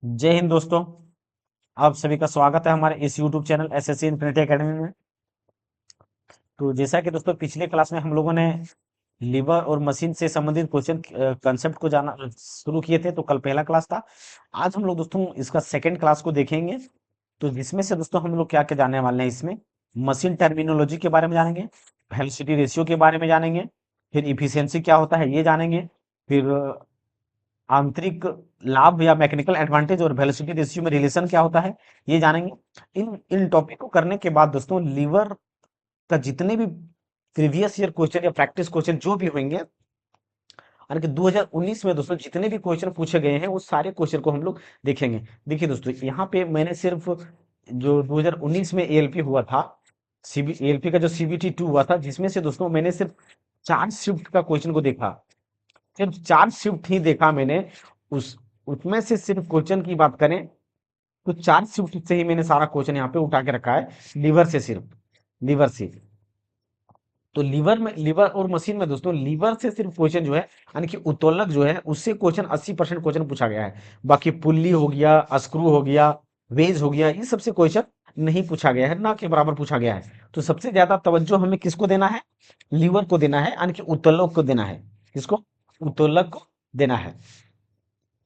जय हिंद दोस्तों। आप सभी का स्वागत है हमारे इस YouTube channel SSC infinity academy में। तो जैसा कि दोस्तों पिछले क्लास में हम लोगों ने लीवर और मशीन से संबंधित क्वेश्चन कंसेप्ट को जाना शुरू किए थे, तो कल पहला क्लास था। आज हम लोग दोस्तों इसका सेकंड क्लास को देखेंगे। तो जिसमें से दोस्तों हम लोग क्या क्या जानने वाले हैं इसमें, मशीन टर्मिनोलॉजी के बारे में जानेंगे, वेलोसिटी रेशियो के बारे में जानेंगे, फिर इफिशियंसी क्या होता है ये जानेंगे, फिर आंतरिक लाभ या मैकेनिकल एडवांटेज और वेलोसिटी रेशियो में रिलेशन क्या होता है ये जानेंगे। इन इन टॉपिक को करने के बाद दोस्तों लीवर का जितने भी प्रीवियस ईयर क्वेश्चन या प्रैक्टिस क्वेश्चन जो भी होंगे, यानी कि 2019 में दोस्तों जितने भी क्वेश्चन पूछे गए हैं वो सारे क्वेश्चन को हम लोग देखेंगे। देखिए दोस्तों यहाँ पे मैंने सिर्फ जो 2019 में एएलपी हुआ था, सीबी एएलपी का जो सीबीटी 2 हुआ था, जिसमें से दोस्तों मैंने सिर्फ 4 शिफ्ट का क्वेश्चन को देखा। सिर्फ 4 शिफ्ट ही देखा मैंने। उस उसमें से सिर्फ क्वेश्चन की बात करें तो 4 शिफ्ट से ही मैंने सारा क्वेश्चन यहाँ पे उठा के रखा है, लीवर से सिर्फ, लीवर से। तो लीवर और मशीन में दोस्तों लीवर से सिर्फ क्वेश्चन जो है, यानी कि उत्तोलक जो है उससे क्वेश्चन 80% क्वेश्चन पूछा गया है। बाकी पुल्ली हो गया, स्क्रू हो गया, वेज हो गया, ये सबसे क्वेश्चन नहीं पूछा गया है, ना के बराबर पूछा गया है। तो सबसे ज्यादा तवज्जो हमें किसको देना है, लीवर को देना है, यानी कि उत्तोलक को देना है। किसको, उत्तोलक को देना है।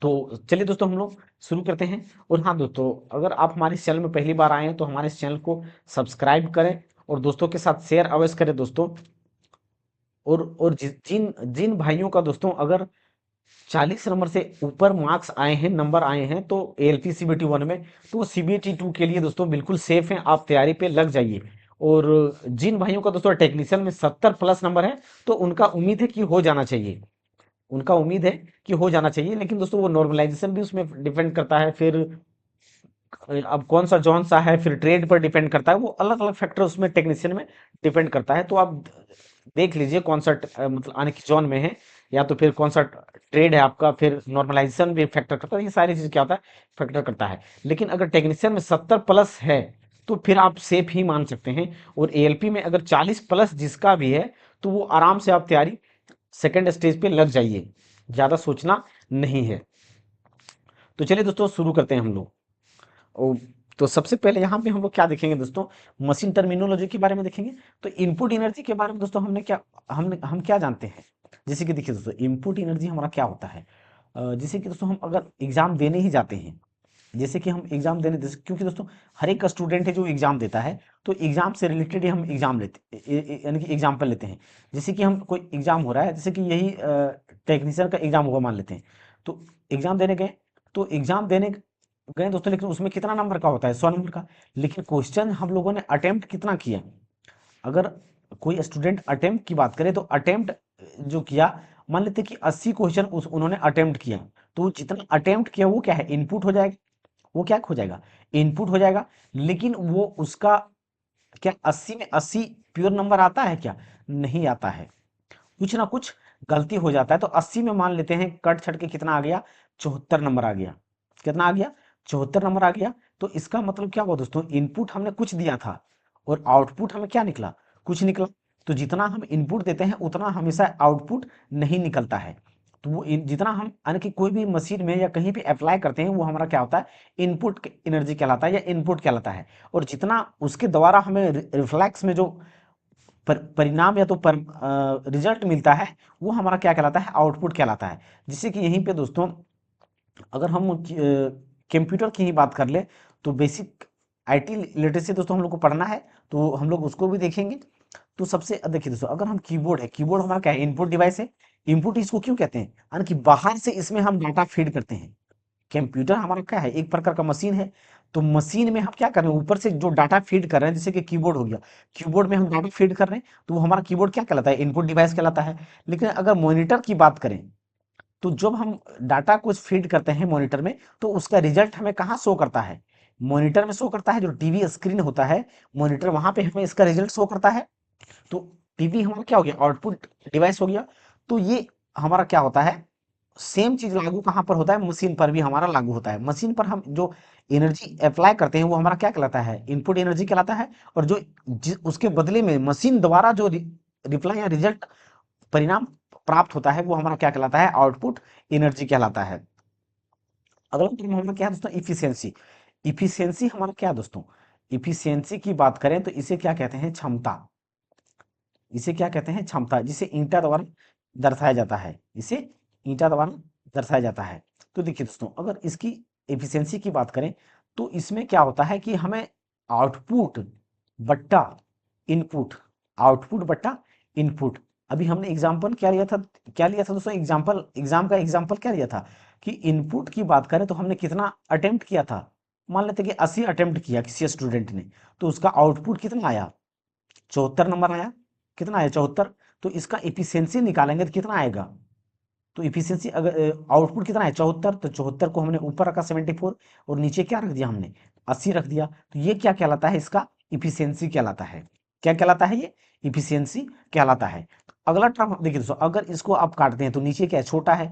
तो चलिए दोस्तों हम लोग शुरू करते हैं। और हाँ दोस्तों, अगर आप हमारे इस चैनल में पहली बार आए हैं तो हमारे इस चैनल को सब्सक्राइब करें और दोस्तों के साथ शेयर अवश्य करें दोस्तों। और जिन जिन भाइयों का दोस्तों अगर 40 नंबर से ऊपर मार्क्स आए हैं, नंबर आए हैं, तो एएलपी सीबीटी 1 में, तो सीबीटी 2 के लिए दोस्तों बिल्कुल सेफ है, आप तैयारी पे लग जाइए। और जिन भाइयों का दोस्तों टेक्नीशियन में 70 प्लस नंबर है, तो उनका उम्मीद है कि हो जाना चाहिए, उनका उम्मीद है कि हो जाना चाहिए। लेकिन दोस्तों वो नॉर्मलाइजेशन भी उसमें डिपेंड करता है, फिर अब कौन सा जॉन सा है, फिर ट्रेड पर डिपेंड करता है, वो अलग अलग फैक्टर उसमें टेक्नीशियन में डिपेंड करता है। तो आप देख लीजिए कौन सा मतलब आने की जॉन में है, या तो फिर कौन सा ट्रेड है आपका, फिर नॉर्मलाइजेशन भी फैक्टर करता है, ये सारी चीज क्या होता है, फैक्टर करता है। लेकिन अगर टेक्नीशियन में 70 प्लस है तो फिर आप सेफ ही मान सकते हैं। और एएलपी में अगर 40 प्लस जिसका भी है, तो वो आराम से आप तैयारी सेकेंड स्टेज पे लग जाइए, ज्यादा सोचना नहीं है। तो चलिए दोस्तों शुरू करते हैं हम लोग। ओ, तो सबसे पहले यहाँ पे हम लोग क्या देखेंगे दोस्तों, मशीन टर्मिनोलॉजी के बारे में देखेंगे। तो इनपुट एनर्जी के बारे में दोस्तों हम क्या जानते हैं। जैसे कि देखिए दोस्तों, इनपुट एनर्जी हमारा क्या होता है। जैसे कि दोस्तों हम अगर एग्जाम देने ही जाते हैं, जैसे कि हम एग्जाम देने क्योंकि दोस्तों हर एक स्टूडेंट है जो एग्जाम देता है, तो एग्जाम से रिलेटेड ही हम एग्जाम लेते यानी कि एग्जाम्पल लेते हैं। जैसे कि हम कोई एग्जाम हो रहा है, जैसे कि यही टेक्नीशियन का एग्जाम होगा मान लेते हैं। तो एग्जाम देने गए, तो एग्जाम देने गए दोस्तों, लेकिन उसमें कितना नंबर का होता है, 100 नंबर का। लेकिन क्वेश्चन हम लोगों ने अटेम्प्ट कितना किया। अगर कोई स्टूडेंट अटेम्प्ट की बात करे तो अटेम्प्ट जो किया, मान लेते हैं कि 80 क्वेश्चन उन्होंने अटेम्प्ट किया, तो जितना अटेम्प्ट किया वो क्या है, इनपुट हो जाएगा। वो क्या हो जाएगा, इनपुट हो जाएगा। लेकिन वो उसका क्या 80 में 80 प्योर नंबर आता है क्या, नहीं आता है, कुछ ना कुछ गलती हो जाता है। तो 80 में मान लेते हैं कट छट के कितना आ गया, 74 नंबर आ गया। कितना आ गया, 74 नंबर आ गया। तो इसका मतलब क्या हुआ दोस्तों, इनपुट हमने कुछ दिया था और आउटपुट हमें क्या निकला, कुछ निकला। तो जितना हम इनपुट देते हैं उतना हमेशा आउटपुट नहीं निकलता है। तो वो जितना हम यानी कि कोई भी मशीन में या कहीं भी अप्लाई करते हैं, वो हमारा क्या होता है, इनपुट एनर्जी कहलाता है या इनपुट कहलाता है। और जितना उसके द्वारा हमें रिफ्लेक्स में जो परिणाम या तो रिजल्ट मिलता है, वो हमारा क्या कहलाता है, आउटपुट कहलाता है। जिससे कि यहीं पे दोस्तों अगर हम कंप्यूटर की ही बात कर ले, तो बेसिक आईटी लिटरेसी दोस्तों हम लोग को पढ़ना है, तो हम लोग उसको भी देखेंगे। तो सबसे देखिए दोस्तों, अगर हम कीबोर्ड है, कीबोर्ड हमारा क्या है, इनपुट डिवाइस है। इनपुट इसको क्यों कहते हैं, यानी कि बाहर से इसमें हम डाटा फीड करते हैं। कंप्यूटर हमारा क्या है, एक प्रकार का मशीन है। तो मशीन में हम क्या कर रहे हैं, ऊपर से जो डाटा फीड कर रहे हैं, जैसे कि कीबोर्ड हो गया, कीबोर्ड में हम डाटा फीड कर रहे हैं, तो वो हमारा कीबोर्ड क्या कहलाता है, इनपुट डिवाइस कहलाता है। लेकिन अगर मॉनिटर की बात करें, तो जब हम डाटा कुछ फीड करते हैं मॉनिटर में, तो उसका रिजल्ट हमें कहाँ शो करता है, मॉनिटर में शो करता है। जो टीवी स्क्रीन होता है, मॉनिटर, वहां पे हमें इसका रिजल्ट शो करता है। तो टीवी हमारा क्या हो गया, आउटपुट डिवाइस हो गया। तो ये हमारा क्या होता है, सेम चीज लागू कहाँ पर होता है, मशीन पर भी हमारा लागू होता है। मशीन पर हम जो एनर्जी अप्लाई करते हैं वो हमारा क्या कहलाता है, इनपुट एनर्जी कहलाता है। और जो उसके बदले में मशीन द्वारा जो रिप्लाई या रिजल्ट परिणाम प्राप्त होता है, वो हमारा क्या कहलाता है, आउटपुट एनर्जी कहलाता है। अगला टर्म हमारा क्या है दोस्तों, इफिशियंसी। इफिशियंसी हमारा क्या है दोस्तों, इफिशियंसी की बात करें तो इसे क्या कहते हैं, क्षमता। इसे क्या कहते हैं, क्षमता, जिसे ईंटा द्वारा दर्शाया जाता है, इसे ईंटा द्वारा दर्शाया जाता है। तो देखिए दोस्तों, अगर इसकी एफिशिएंसी की बात करें तो इसमें क्या होता है कि हमें आउटपुट बट्टा इनपुट, आउटपुट बट्टा इनपुट। अभी हमने एग्जांपल क्या लिया था, क्या लिया था दोस्तों, एग्जांपल, एग्जाम का एग्जांपल क्या लिया था कि इनपुट की बात करें तो हमने कितना अटेम्प्ट किया था, मान लेते कि 80 अटेम्प्ट किया किसी स्टूडेंट ने, तो उसका आउटपुट कितना आया, 74 नंबर आया। कितना आया, 74। तो इसका इफिशियंसी निकालेंगे तो कितना आएगा, तो इफिशियंसी अगर आउटपुट कितना है 74, तो 74 को हमने ऊपर रखा 74 और नीचे क्या रख दिया हमने, 80 रख दिया। तो ये क्या कहलाता है, इसका इफिशियंसी कहलाता है। क्या कहलाता है ये, इफिशियंसी कहलाता है। अगला टर्म देखिए दोस्तों, अगर इसको आप काटते हैं तो नीचे क्या है, छोटा है,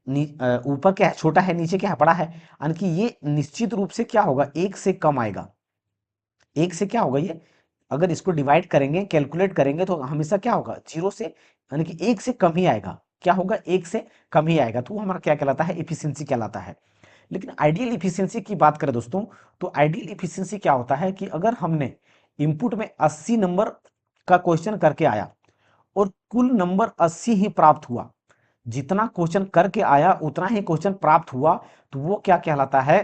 ऊपर क्या है, छोटा है, नीचे क्या है, बड़ा है, यानी कि ये निश्चित रूप से क्या होगा, एक से कम आएगा। एक से क्या होगा ये, अगर इसको डिवाइड करेंगे, कैलकुलेट करेंगे तो हमेशा क्या होगा, जीरो से, यानी कि एक से कम ही आएगा। क्या होगा, एक से कम ही आएगा, तो वो हमारा क्या कहलाता है, इफिशियंसी कहलाता है। लेकिन आइडियल इफिशियंसी की बात करें दोस्तों, तो आइडियल इफिशियंसी क्या होता है कि अगर हमने इनपुट में 80 नंबर का क्वेश्चन करके आया और कुल नंबर 80 ही प्राप्त हुआ, जितना क्वेश्चन करके आया उतना ही क्वेश्चन प्राप्त हुआ, तो वो क्या कहलाता है,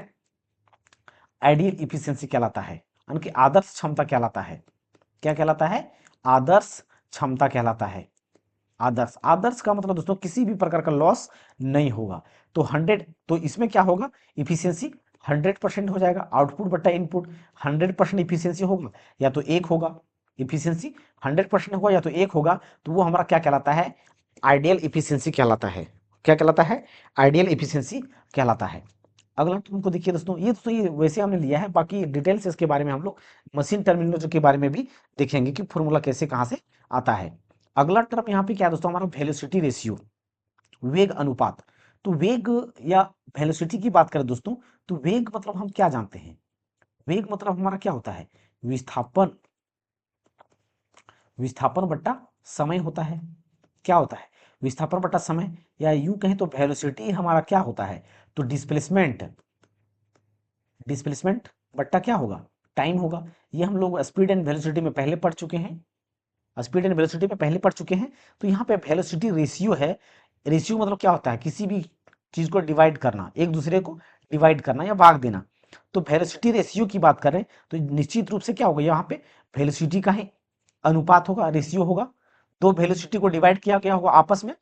आइडियल इफिशियंसी कहलाता है, यानी कि आदर्श क्षमता कहलाता है। क्या कहलाता है, आदर्श क्षमता कहलाता है। आदर्श, आदर्श का मतलब दोस्तों किसी भी प्रकार का लॉस नहीं होगा। तो 100, तो इसमें क्या होगा, इफिशियंसी 100% हो जाएगा, आउटपुट बट्टा इनपुट 100% इफिशियंसी होगा, या तो एक होगा, इफिशियंसी 100% होगा या तो एक होगा, तो वो हमारा क्या कहलाता है, आइडियल इफिशियंसी कहलाता है। क्या कहलाता है, आइडियल इफिशियंसी कहलाता है। अगला तुमको देखिए दोस्तों, ये दोस्तों ये वैसे हमने लिया है, बाकी डिटेल से इसके बारे में हम लोग मशीन टर्मिनोलॉजी के बारे में भी देखेंगे कि फॉर्मूला कैसे कहाँ से आता है। अगला टर्म यहाँ पे क्या है दोस्तों, हमारा वेलोसिटी रेशियो, वेग अनुपात। तो वेग या वेलोसिटी की बात करें दोस्तों, तो वेग मतलब हम क्या जानते हैं, वेग मतलब हमारा क्या होता है, विस्थापन, विस्थापन बट्टा समय होता है। क्या होता है, विस्थापन बट्टा समय, या यूं कहें तो वेलोसिटी हमारा क्या होता है, तो डिस्प्लेसमेंट, डिस्प्लेसमेंट बट्टा क्या होगा, टाइम होगा। ये हम लोग स्पीड एंड वेलोसिटी में पहले पढ़ चुके हैं, स्पीड एंड वेलोसिटी में पहले पढ़ चुके हैं। तो यहाँ पे वेलोसिटी रेशियो है, रेशियो मतलब क्या होता है, किसी भी चीज को डिवाइड करना, एक दूसरे को डिवाइड करना या भाग देना। तो वेलोसिटी रेशियो की बात करें तो निश्चित रूप से क्या होगा, यहाँ पे वेलोसिटी का ही अनुपात होगा, रेशियो होगा। दो वेलोसिटी को डिवाइड किया गया होगा आपस में,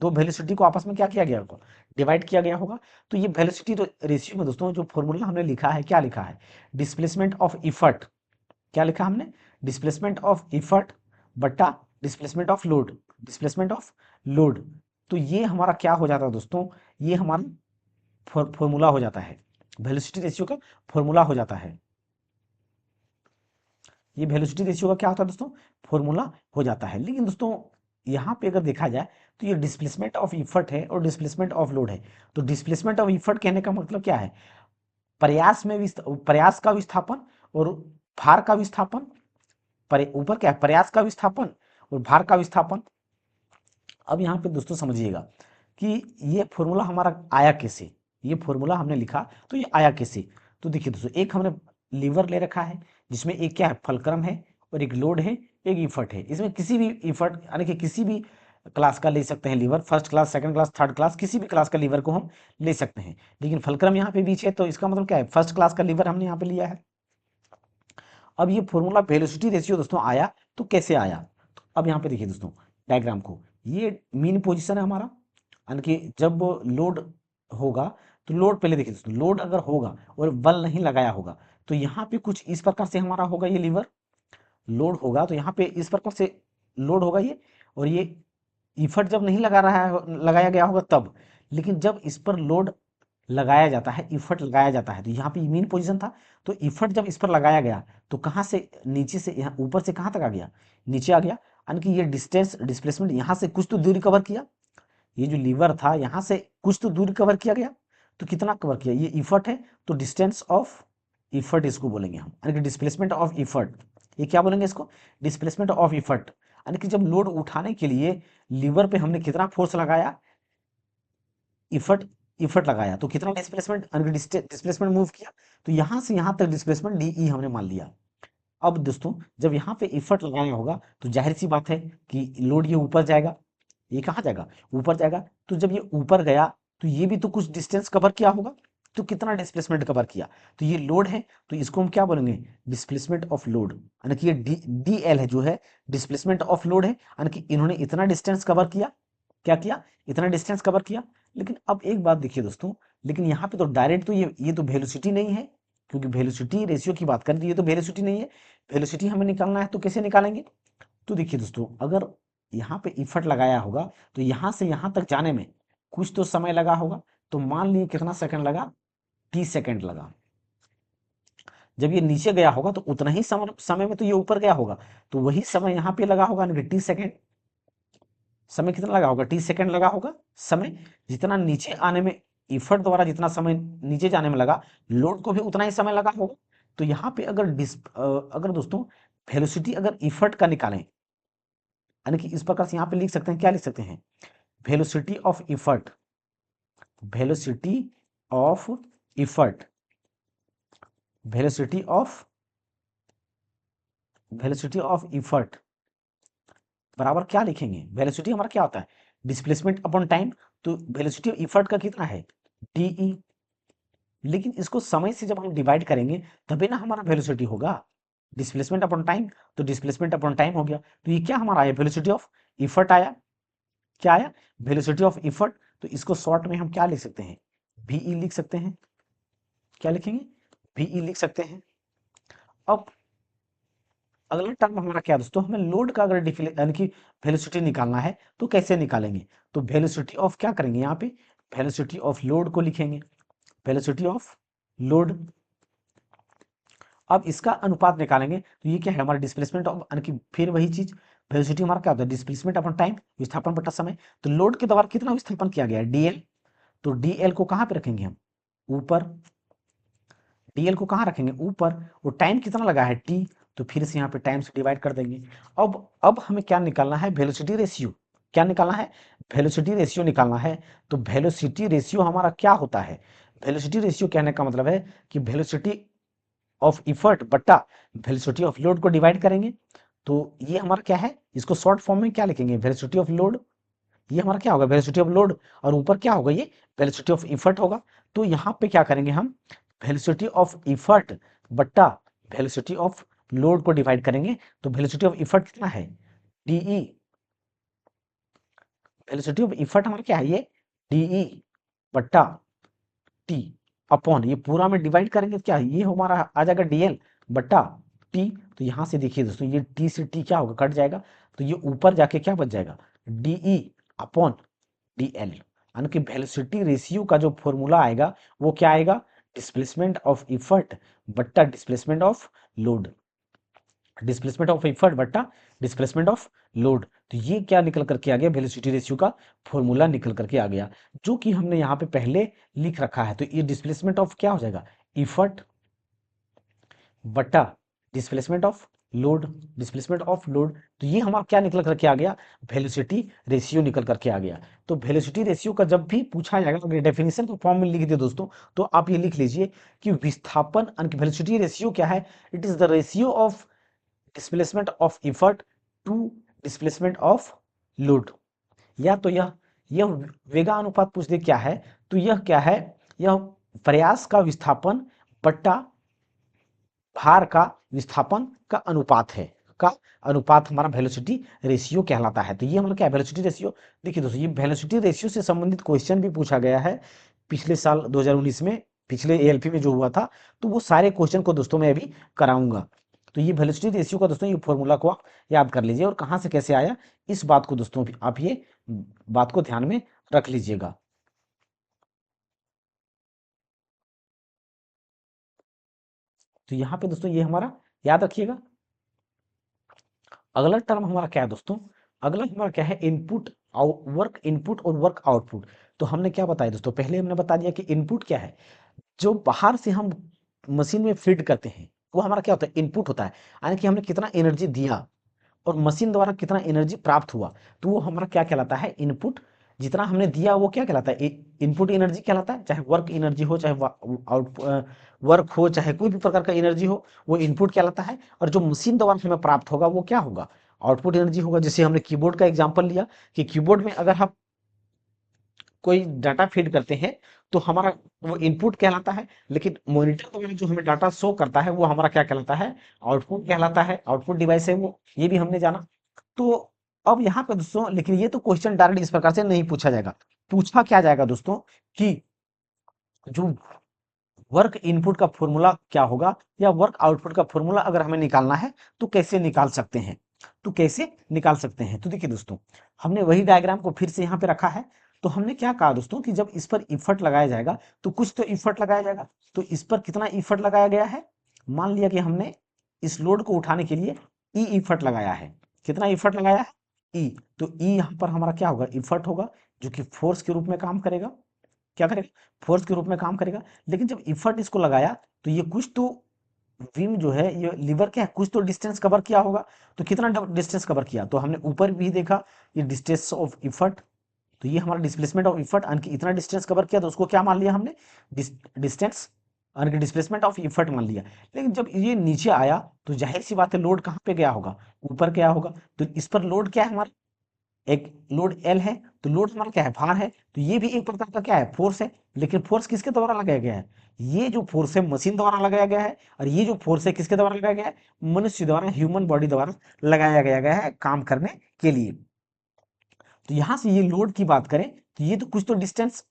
दो वेलोसिटी को आपस में क्या किया गया होगा, डिवाइड किया गया होगा। तो ये वेलोसिटी तो रेशियो में दोस्तों जो फॉर्मूला हमने लिखा है, क्या लिखा है, डिस्प्लेसमेंट ऑफ इफर्ट। क्या लिखा हमने, डिस्प्लेसमेंट ऑफ इफर्ट बट्टा displacement of load, displacement of load. तो ये हमारा क्या हो जाता है दोस्तों, ये हमारा फॉर्मूला हो जाता है, वेलोसिटी रेशियो का फॉर्मूला हो जाता है। ये वेलोसिटी रेशियो का क्या होता है दोस्तों, फॉर्मूला हो जाता है। लेकिन दोस्तों यहाँ पे अगर देखा जाए तो ये डिस्प्लेसमेंट ऑफ इफर्ट है और डिस्प्लेसमेंट ऑफ लोड है। तो डिस्प्लेसमेंट ऑफ इफर्ट कहने का मतलब क्या है, प्रयास में प्रयास का विस्थापन और भार का विस्थापन, ऊपर क्या है, प्रयास का विस्थापन और भार का विस्थापन। अब यहाँ पे दोस्तों समझिएगा कि ये फॉर्मूला हमारा आया कैसे, ये फॉर्मूला हमने लिखा तो ये आया कैसे। तो देखिए दोस्तों, एक हमने लीवर ले रखा है जिसमें एक क्या है, फलक्रम है और एक लोड है, एक इफर्ट है। इसमें किसी भी इफर्ट यानी कि किसी भी क्लास का ले सकते हैं lever, first class, second class, third class, किसी भी क्लास का लीवर को हम ले सकते हैं। लेकिन फलक्रम यहाँ पे बीच है, तो इसका मतलब क्या है, फर्स्ट क्लास का लीवर हमने यहाँ पे लिया है। अब ये फॉर्मूला वेलोसिटी रेशियो दोस्तों आया तो कैसे आया, तो अब यहाँ पे देखिए दोस्तों डायग्राम को, ये मीन पोजीशन है हमारा, यानी कि जब लोड होगा, तो लोड पहले देखिए दोस्तों, लोड अगर होगा और बल नहीं लगाया होगा तो यहाँ पे कुछ इस प्रकार से हमारा होगा, ये लीवर लोड होगा तो यहाँ पे इस प्रकार से लोड होगा ये, और ये इफर्ट जब नहीं लगा रहा है, लगाया गया होगा तब। लेकिन जब इस पर लोड लगाया जाता है, इफर्ट लगाया जाता है, तो यहाँ पे मीन पोजीशन था, तो इफर्ट जब इस पर लगाया गया तो कहाँ से, नीचे से, यहाँ ऊपर से कहाँ तक आ गया, नीचे आ गया। यानी कि ये डिस्टेंस, डिस्प्लेसमेंट यहाँ से कुछ तो दूरी कवर किया, ये जो लीवर था यहाँ से कुछ तो दूरी कवर किया गया। तो कितना कवर किया, ये इफर्ट है, तो डिस्टेंस ऑफ इफर्ट इसको बोलेंगे हम, यानी कि डिस्प्लेसमेंट ऑफ इफर्ट। ये क्या बोलेंगे इसको, डिस्प्लेसमेंट ऑफ इफर्ट। यानी कि जब लोड उठाने के लिए लीवर पे हमने कितना फोर्स लगाया, इफर्ट इफर्ट लगाया तो कितना डिस्प्लेसमेंट डिस्प्लेसमेंट मूव किया, तो यहां से यहां तक डिस्प्लेसमेंट डी हमने मान लिया। अब दोस्तों जब यहाँ पे इफर्ट लगाया होगा तो जाहिर सी बात है कि लोड ये ऊपर जाएगा, ये कहाँ जाएगा, ऊपर जाएगा। तो जब ये ऊपर गया तो ये भी तो कुछ डिस्टेंस कवर किया होगा, तो कितना डिस्प्लेसमेंट कवर किया, तो ये लोड है, तो इसको हम क्या बोलेंगे, डिस्प्लेसमेंट ऑफ लोड, यानी कि ये डी एल है जो है डिस्प्लेसमेंट ऑफ लोड है, यानी कि इन्होंने इतना डिस्टेंस कवर किया, क्या किया, इतना डिस्टेंस कवर किया। लेकिन अब एक बात देखिए दोस्तों, लेकिन यहाँ पे तो डायरेक्ट तो ये तो वेलोसिटी नहीं है, क्योंकि वेलोसिटी रेशियो की बात करें तो ये तो वेलोसिटी नहीं है। वेलोसिटी हमें निकालना है तो कैसे निकालेंगे, तो देखिए दोस्तों अगर यहाँ पे इफर्ट लगाया होगा तो यहाँ से यहाँ तक जाने में कुछ तो समय लगा होगा, तो मान लीजिए कितना सेकंड लगा, 30 सेकंड लगा। जब ये नीचे गया होगा तो उतना ही समय में तो ये ऊपर गया होगा, तो वही समय यहाँ पे लगा होगा, 30 सेकंड। समय कितना लगा होगा, 30 सेकंड लगा होगा समय, जितना नीचे आने में इफर्ट द्वारा जितना समय नीचे जाने में लगा, लोड को भी उतना ही समय लगा होगा। तो यहाँ पे अगर दोस्तों वेलोसिटी अगर इफर्ट का निकालें, यानी कि इस प्रकार से यहाँ पे लिख सकते हैं, क्या लिख सकते हैं, velocity of effort, velocity of effort, velocity of velocity of effort बराबर क्या लिखेंगे, वेलोसिटी हमारा क्या होता है, डिस्प्लेसमेंट अपॉन टाइम, तो वेलोसिटी ऑफ इफर्ट का कितना है, डी। लेकिन इसको समय से जब हम डिवाइड करेंगे तभी ना हमारा वेलोसिटी होगा, डिस्प्लेसमेंट अपॉन टाइम, तो डिस्प्लेसमेंट अपॉन टाइम हो गया, तो ये क्या हमारा आया, वेलोसिटी ऑफ इफर्ट आया, क्या आया, वेलोसिटी ऑफ इफर्ट। तो इसको शॉर्ट में हम क्या लिख सकते हैं, वीई लिख सकते हैं, क्या लिखेंगे, वीई लिख सकते हैं। अब अगला टर्म हमारा क्या है दोस्तों, हमें लोड का अगर यानी कि वेलोसिटी निकालना है तो कैसे निकालेंगे, तो वेलोसिटी ऑफ क्या करेंगे, यहाँ पे वेलोसिटी ऑफ लोड को लिखेंगे, वेलोसिटी ऑफ लोड। अब इसका अनुपात निकालेंगे तो ये क्या है, हमारा डिस्प्लेसमेंट ऑफ, यानी कि फिर वही चीज, वेलोसिटी हमारा क्या होता है, डिस्प्लेसमेंट अपॉन टाइम, विस्थापन बटा समय। तो लोड के द्वारा कितना विस्थापन किया गया है, डीएल, तो डीएल को कहाँ पे रखेंगे हम, ऊपर, डीएल को कहाँ रखेंगे, ऊपर, और टाइम कितना लगा है, टी, तो फिर से यहाँ पे टाइम से डिवाइड कर देंगे। अब हमें क्या निकालना है, वेलोसिटी रेशियो, क्या निकालना है, वेलोसिटी रेशियो निकालना है। तो वेलोसिटी रेशियो हमारा क्या होता है, वेलोसिटी रेशियो कहने का मतलब है कि वेलोसिटी ऑफ इफर्ट बट्टा वेलोसिटी ऑफ लोड को डिवाइड करेंगे। तो ये हमारा क्या है, इसको शॉर्ट फॉर्म में क्या लिखेंगे, वेलोसिटी ऑफ लोड, ये हमारा क्या होगा, वेलोसिटी ऑफ लोड, और ऊपर क्या होगा, ये वेलोसिटी ऑफ इफर्ट होगा। तो यहाँ पे क्या करेंगे हम, वेलोसिटी ऑफ इफर्ट बट्टा वेलोसिटी ऑफ लोड को डिवाइड करेंगे। तो वेलोसिटी ऑफ इफर्ट कितना है, डीई, वेलोसिटी ऑफ इफर्ट हमारा क्या है, ये डीई बट्टा टी अपॉन, ये पूरा में डिवाइड करेंगे तो क्या है, ये हमारा आ जाएगा डीएल बट्टा टी। तो यहाँ से देखिए दोस्तों, ये टी से टी क्या होगा, कट जाएगा, तो ये ऊपर जाके क्या बच जाएगा, डीई अपॉन डीएल, यानी कि वेलोसिटी रेशियो का जो फॉर्मूला आएगा वो क्या आएगा, डिस्प्लेसमेंट ऑफ इफर्ट बट्टा displacement of load, displacement of effort बट्टा डिस्प्लेसमेंट ऑफ लोड। तो ये क्या निकल करके आ गया, वेलोसिटी रेशियो का फॉर्मूला निकल करके आ गया, जो कि हमने यहाँ पे पहले लिख रखा है। तो ये डिस्प्लेसमेंट ऑफ क्या हो जाएगा, इफर्ट बट्टा displacement of load, displacement of load. तो ये हमारा क्या निकल करके आ गया, वेलोसिटी रेशियो निकल करके आ गया। तो वेलोसिटी रेशियो का जब भी पूछा जाएगा, अगर डेफिनेशन को फॉर्म में लिख दिए दोस्तों, तो आप ये लिख लीजिए कि विस्थापन, वेलोसिटी रेशियो क्या है, it is the ratio of displacement of effort to displacement of load. या तो यह वेगा अनुपात पूछ दे क्या है, तो यह क्या है, यह प्रयास का विस्थापन बट्टा भार का विस्थापन का अनुपात है, का अनुपात हमारा वेलोसिटी रेशियो कहलाता है। तो ये हमारा क्या है, वेलोसिटी रेशियो। देखिए दोस्तों, ये वेलोसिटी रेशियो से संबंधित क्वेश्चन भी पूछा गया है पिछले साल 2019 में, पिछले एएलपी में जो हुआ था, तो वो सारे क्वेश्चन को दोस्तों मैं अभी कराऊंगा। तो ये वेलोसिटी रेशियो का दोस्तों ये फॉर्मूला को आप याद कर लीजिए, और कहाँ से कैसे आया इस बात को दोस्तों आप ये बात को ध्यान में रख लीजिएगा। तो यहाँ पे दोस्तों ये हमारा याद रखिएगा। अगला टर्म हमारा क्या है दोस्तों, अगला हमारा क्या है, इनपुट वर्क इनपुट और वर्क आउटपुट। तो हमने क्या बताया दोस्तों, पहले हमने बता दिया कि इनपुट क्या है, जो बाहर से हम मशीन में फीड करते हैं वो हमारा क्या होता है, इनपुट होता है, यानी कि हमने कितना एनर्जी दिया और मशीन द्वारा कितना एनर्जी प्राप्त हुआ, तो वो हमारा क्या कहलाता है, इनपुट जितना हमने दिया वो क्या कहलाता है, इनपुट एनर्जी कहलाता है। चाहे वर्क एनर्जी हो, चाहे आउट वर्क हो, चाहे कोई भी प्रकार का एनर्जी हो, वो इनपुट कहलाता है। और जो मशीन द्वारा हमें प्राप्त होगा वो क्या होगा, आउटपुट एनर्जी होगा। जैसे हमने कीबोर्ड का एग्जांपल लिया कि कीबोर्ड में अगर हम कोई डाटा फीड करते हैं तो हमारा वो इनपुट कहलाता है, लेकिन मॉनिटर द्वारा जो हमें डाटा शो करता है वो हमारा क्या कहलाता है, आउटपुट कहलाता है। आउटपुट डिवाइस है वो, ये भी हमने जाना। तो अब यहाँ पे दोस्तों, लेकिन ये तो क्वेश्चन डायरेक्ट इस प्रकार से नहीं पूछा जाएगा। पूछा क्या जाएगा दोस्तों कि जो वर्क इनपुट का फॉर्मूला क्या होगा, या वर्क आउटपुट का फॉर्मूला अगर हमें निकालना है तो कैसे निकाल सकते हैं, तो कैसे निकाल सकते हैं। तो देखिए दोस्तों, हमने वही डायग्राम को फिर से यहाँ पे रखा है। तो हमने क्या कहा दोस्तों कि जब इस पर इफर्ट लगाया जाएगा तो कुछ तो इफर्ट लगाया जाएगा। तो इस पर कितना इफर्ट लगाया गया है, मान लिया कि हमने इस लोड को उठाने के लिए ई इफर्ट लगाया है। कितना इफर्ट लगाया है, ई। तो ई यहाँ पर हमारा क्या होगा, इफर्ट होगा, जो कि फोर्स के रूप में काम करेगा। क्या करेगा, फोर्स के रूप में काम करेगा। लेकिन जब इफर्ट इसको लगाया तो ये कुछ तो विम जो है, ये लीवर क्या है, कुछ तो डिस्टेंस कवर किया होगा। तो कितना डिस्टेंस कवर किया, तो हमने ऊपर भी देखा ये डिस्टेंस ऑफ इफर्ट। तो ये हमारा डिस्प्लेसमेंट ऑफ इफर्ट, यानी कि इतना डिस्टेंस कवर किया, तो उसको क्या मान लिया हमने, डिस्टेंस, यानी कि डिस्प्लेसमेंट ऑफ इफर्ट मान लिया। लेकिन जब ये नीचे आया तो जाहिर सी बात है लोड कहाँ पे गया होगा, ऊपर गया होगा। तो इस पर लोड क्या है हमारा, एक लोड एल है। तो लोड हमारा क्या है, भार है। तो ये भी एक प्रकार का क्या है, फोर्स है। लेकिन फोर्स किसके द्वारा लगाया गया है, ये जो फोर्स है मशीन द्वारा लगाया गया है। और ये जो फोर्स है किसके द्वारा लगाया गया है, मनुष्य द्वारा, ह्यूमन बॉडी द्वारा लगाया गया है काम करने के लिए। तो यहां से ये लोड की बात करें तो ये तो कुछ तो डिस्टेंस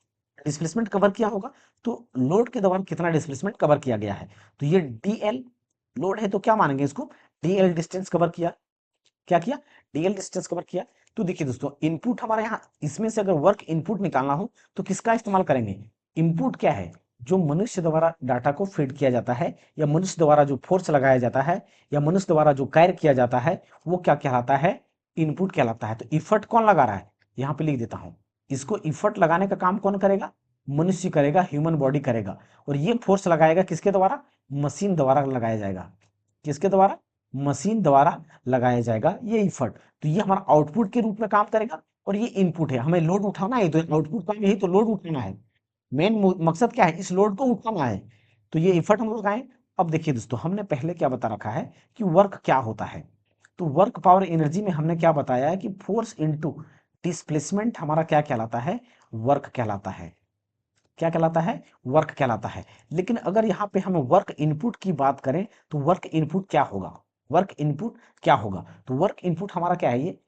डिस्प्लेसमेंट कवर किया होगा। तो लोड के दौरान कितना डिस्प्लेसमेंट कवर किया गया है, तो ये डीएल लोड है, तो क्या मानेंगे इसको, डीएल डिस्टेंस कवर किया। क्या किया, डीएल डिस्टेंस कवर किया। तो देखिए दोस्तों, इनपुट हमारे यहाँ, इसमें से अगर वर्क इनपुट निकालना हो तो किसका इस्तेमाल करेंगे, इनपुट क्या है, जो मनुष्य द्वारा डाटा को फीड किया जाता है, या मनुष्य द्वारा जो फोर्स लगाया जाता है, या मनुष्य द्वारा जो कार्य किया जाता है, वो क्या कहलाता है, इनपुट कहलाता है। तो इफर्ट कौन लगा रहा है, यहाँ पे लिख देता हूं, इसको इफर्ट लगाने का काम कौन करेगा, मनुष्य करेगा, ह्यूमन बॉडी करेगा। और ये फोर्स लगाएगा किसके द्वारा, मशीन द्वारा लगाया जाएगा। किसके द्वारा, मशीन द्वारा लगाया जाएगा ये इफर्ट। तो ये हमारा आउटपुट के रूप में काम करेगा। और ये इनपुट है, हमें लोड उठाना है, तो आउटपुट काम यही तो, लोड उठाना है। मेन मकसद क्या है, इस लोड को उठाना है। तो ये इफर्ट हम लोग आए। अब देखिए दोस्तों, हमने पहले क्या बता रखा है कि वर्क क्या होता है। तो वर्क पावर एनर्जी में हमने क्या बताया है कि फोर्स इनटू डिस्प्लेसमेंट हमारा क्या कहलाता है, वर्क कहलाता है। क्या कहलाता है, वर्क कहलाता है। लेकिन अगर यहाँ पे हम वर्क इनपुट की बात करें तो वर्क इनपुट क्या होगा, वर्क इनपुट क्या होगा। तो वर्क इनपुट हमारा क्या है, ये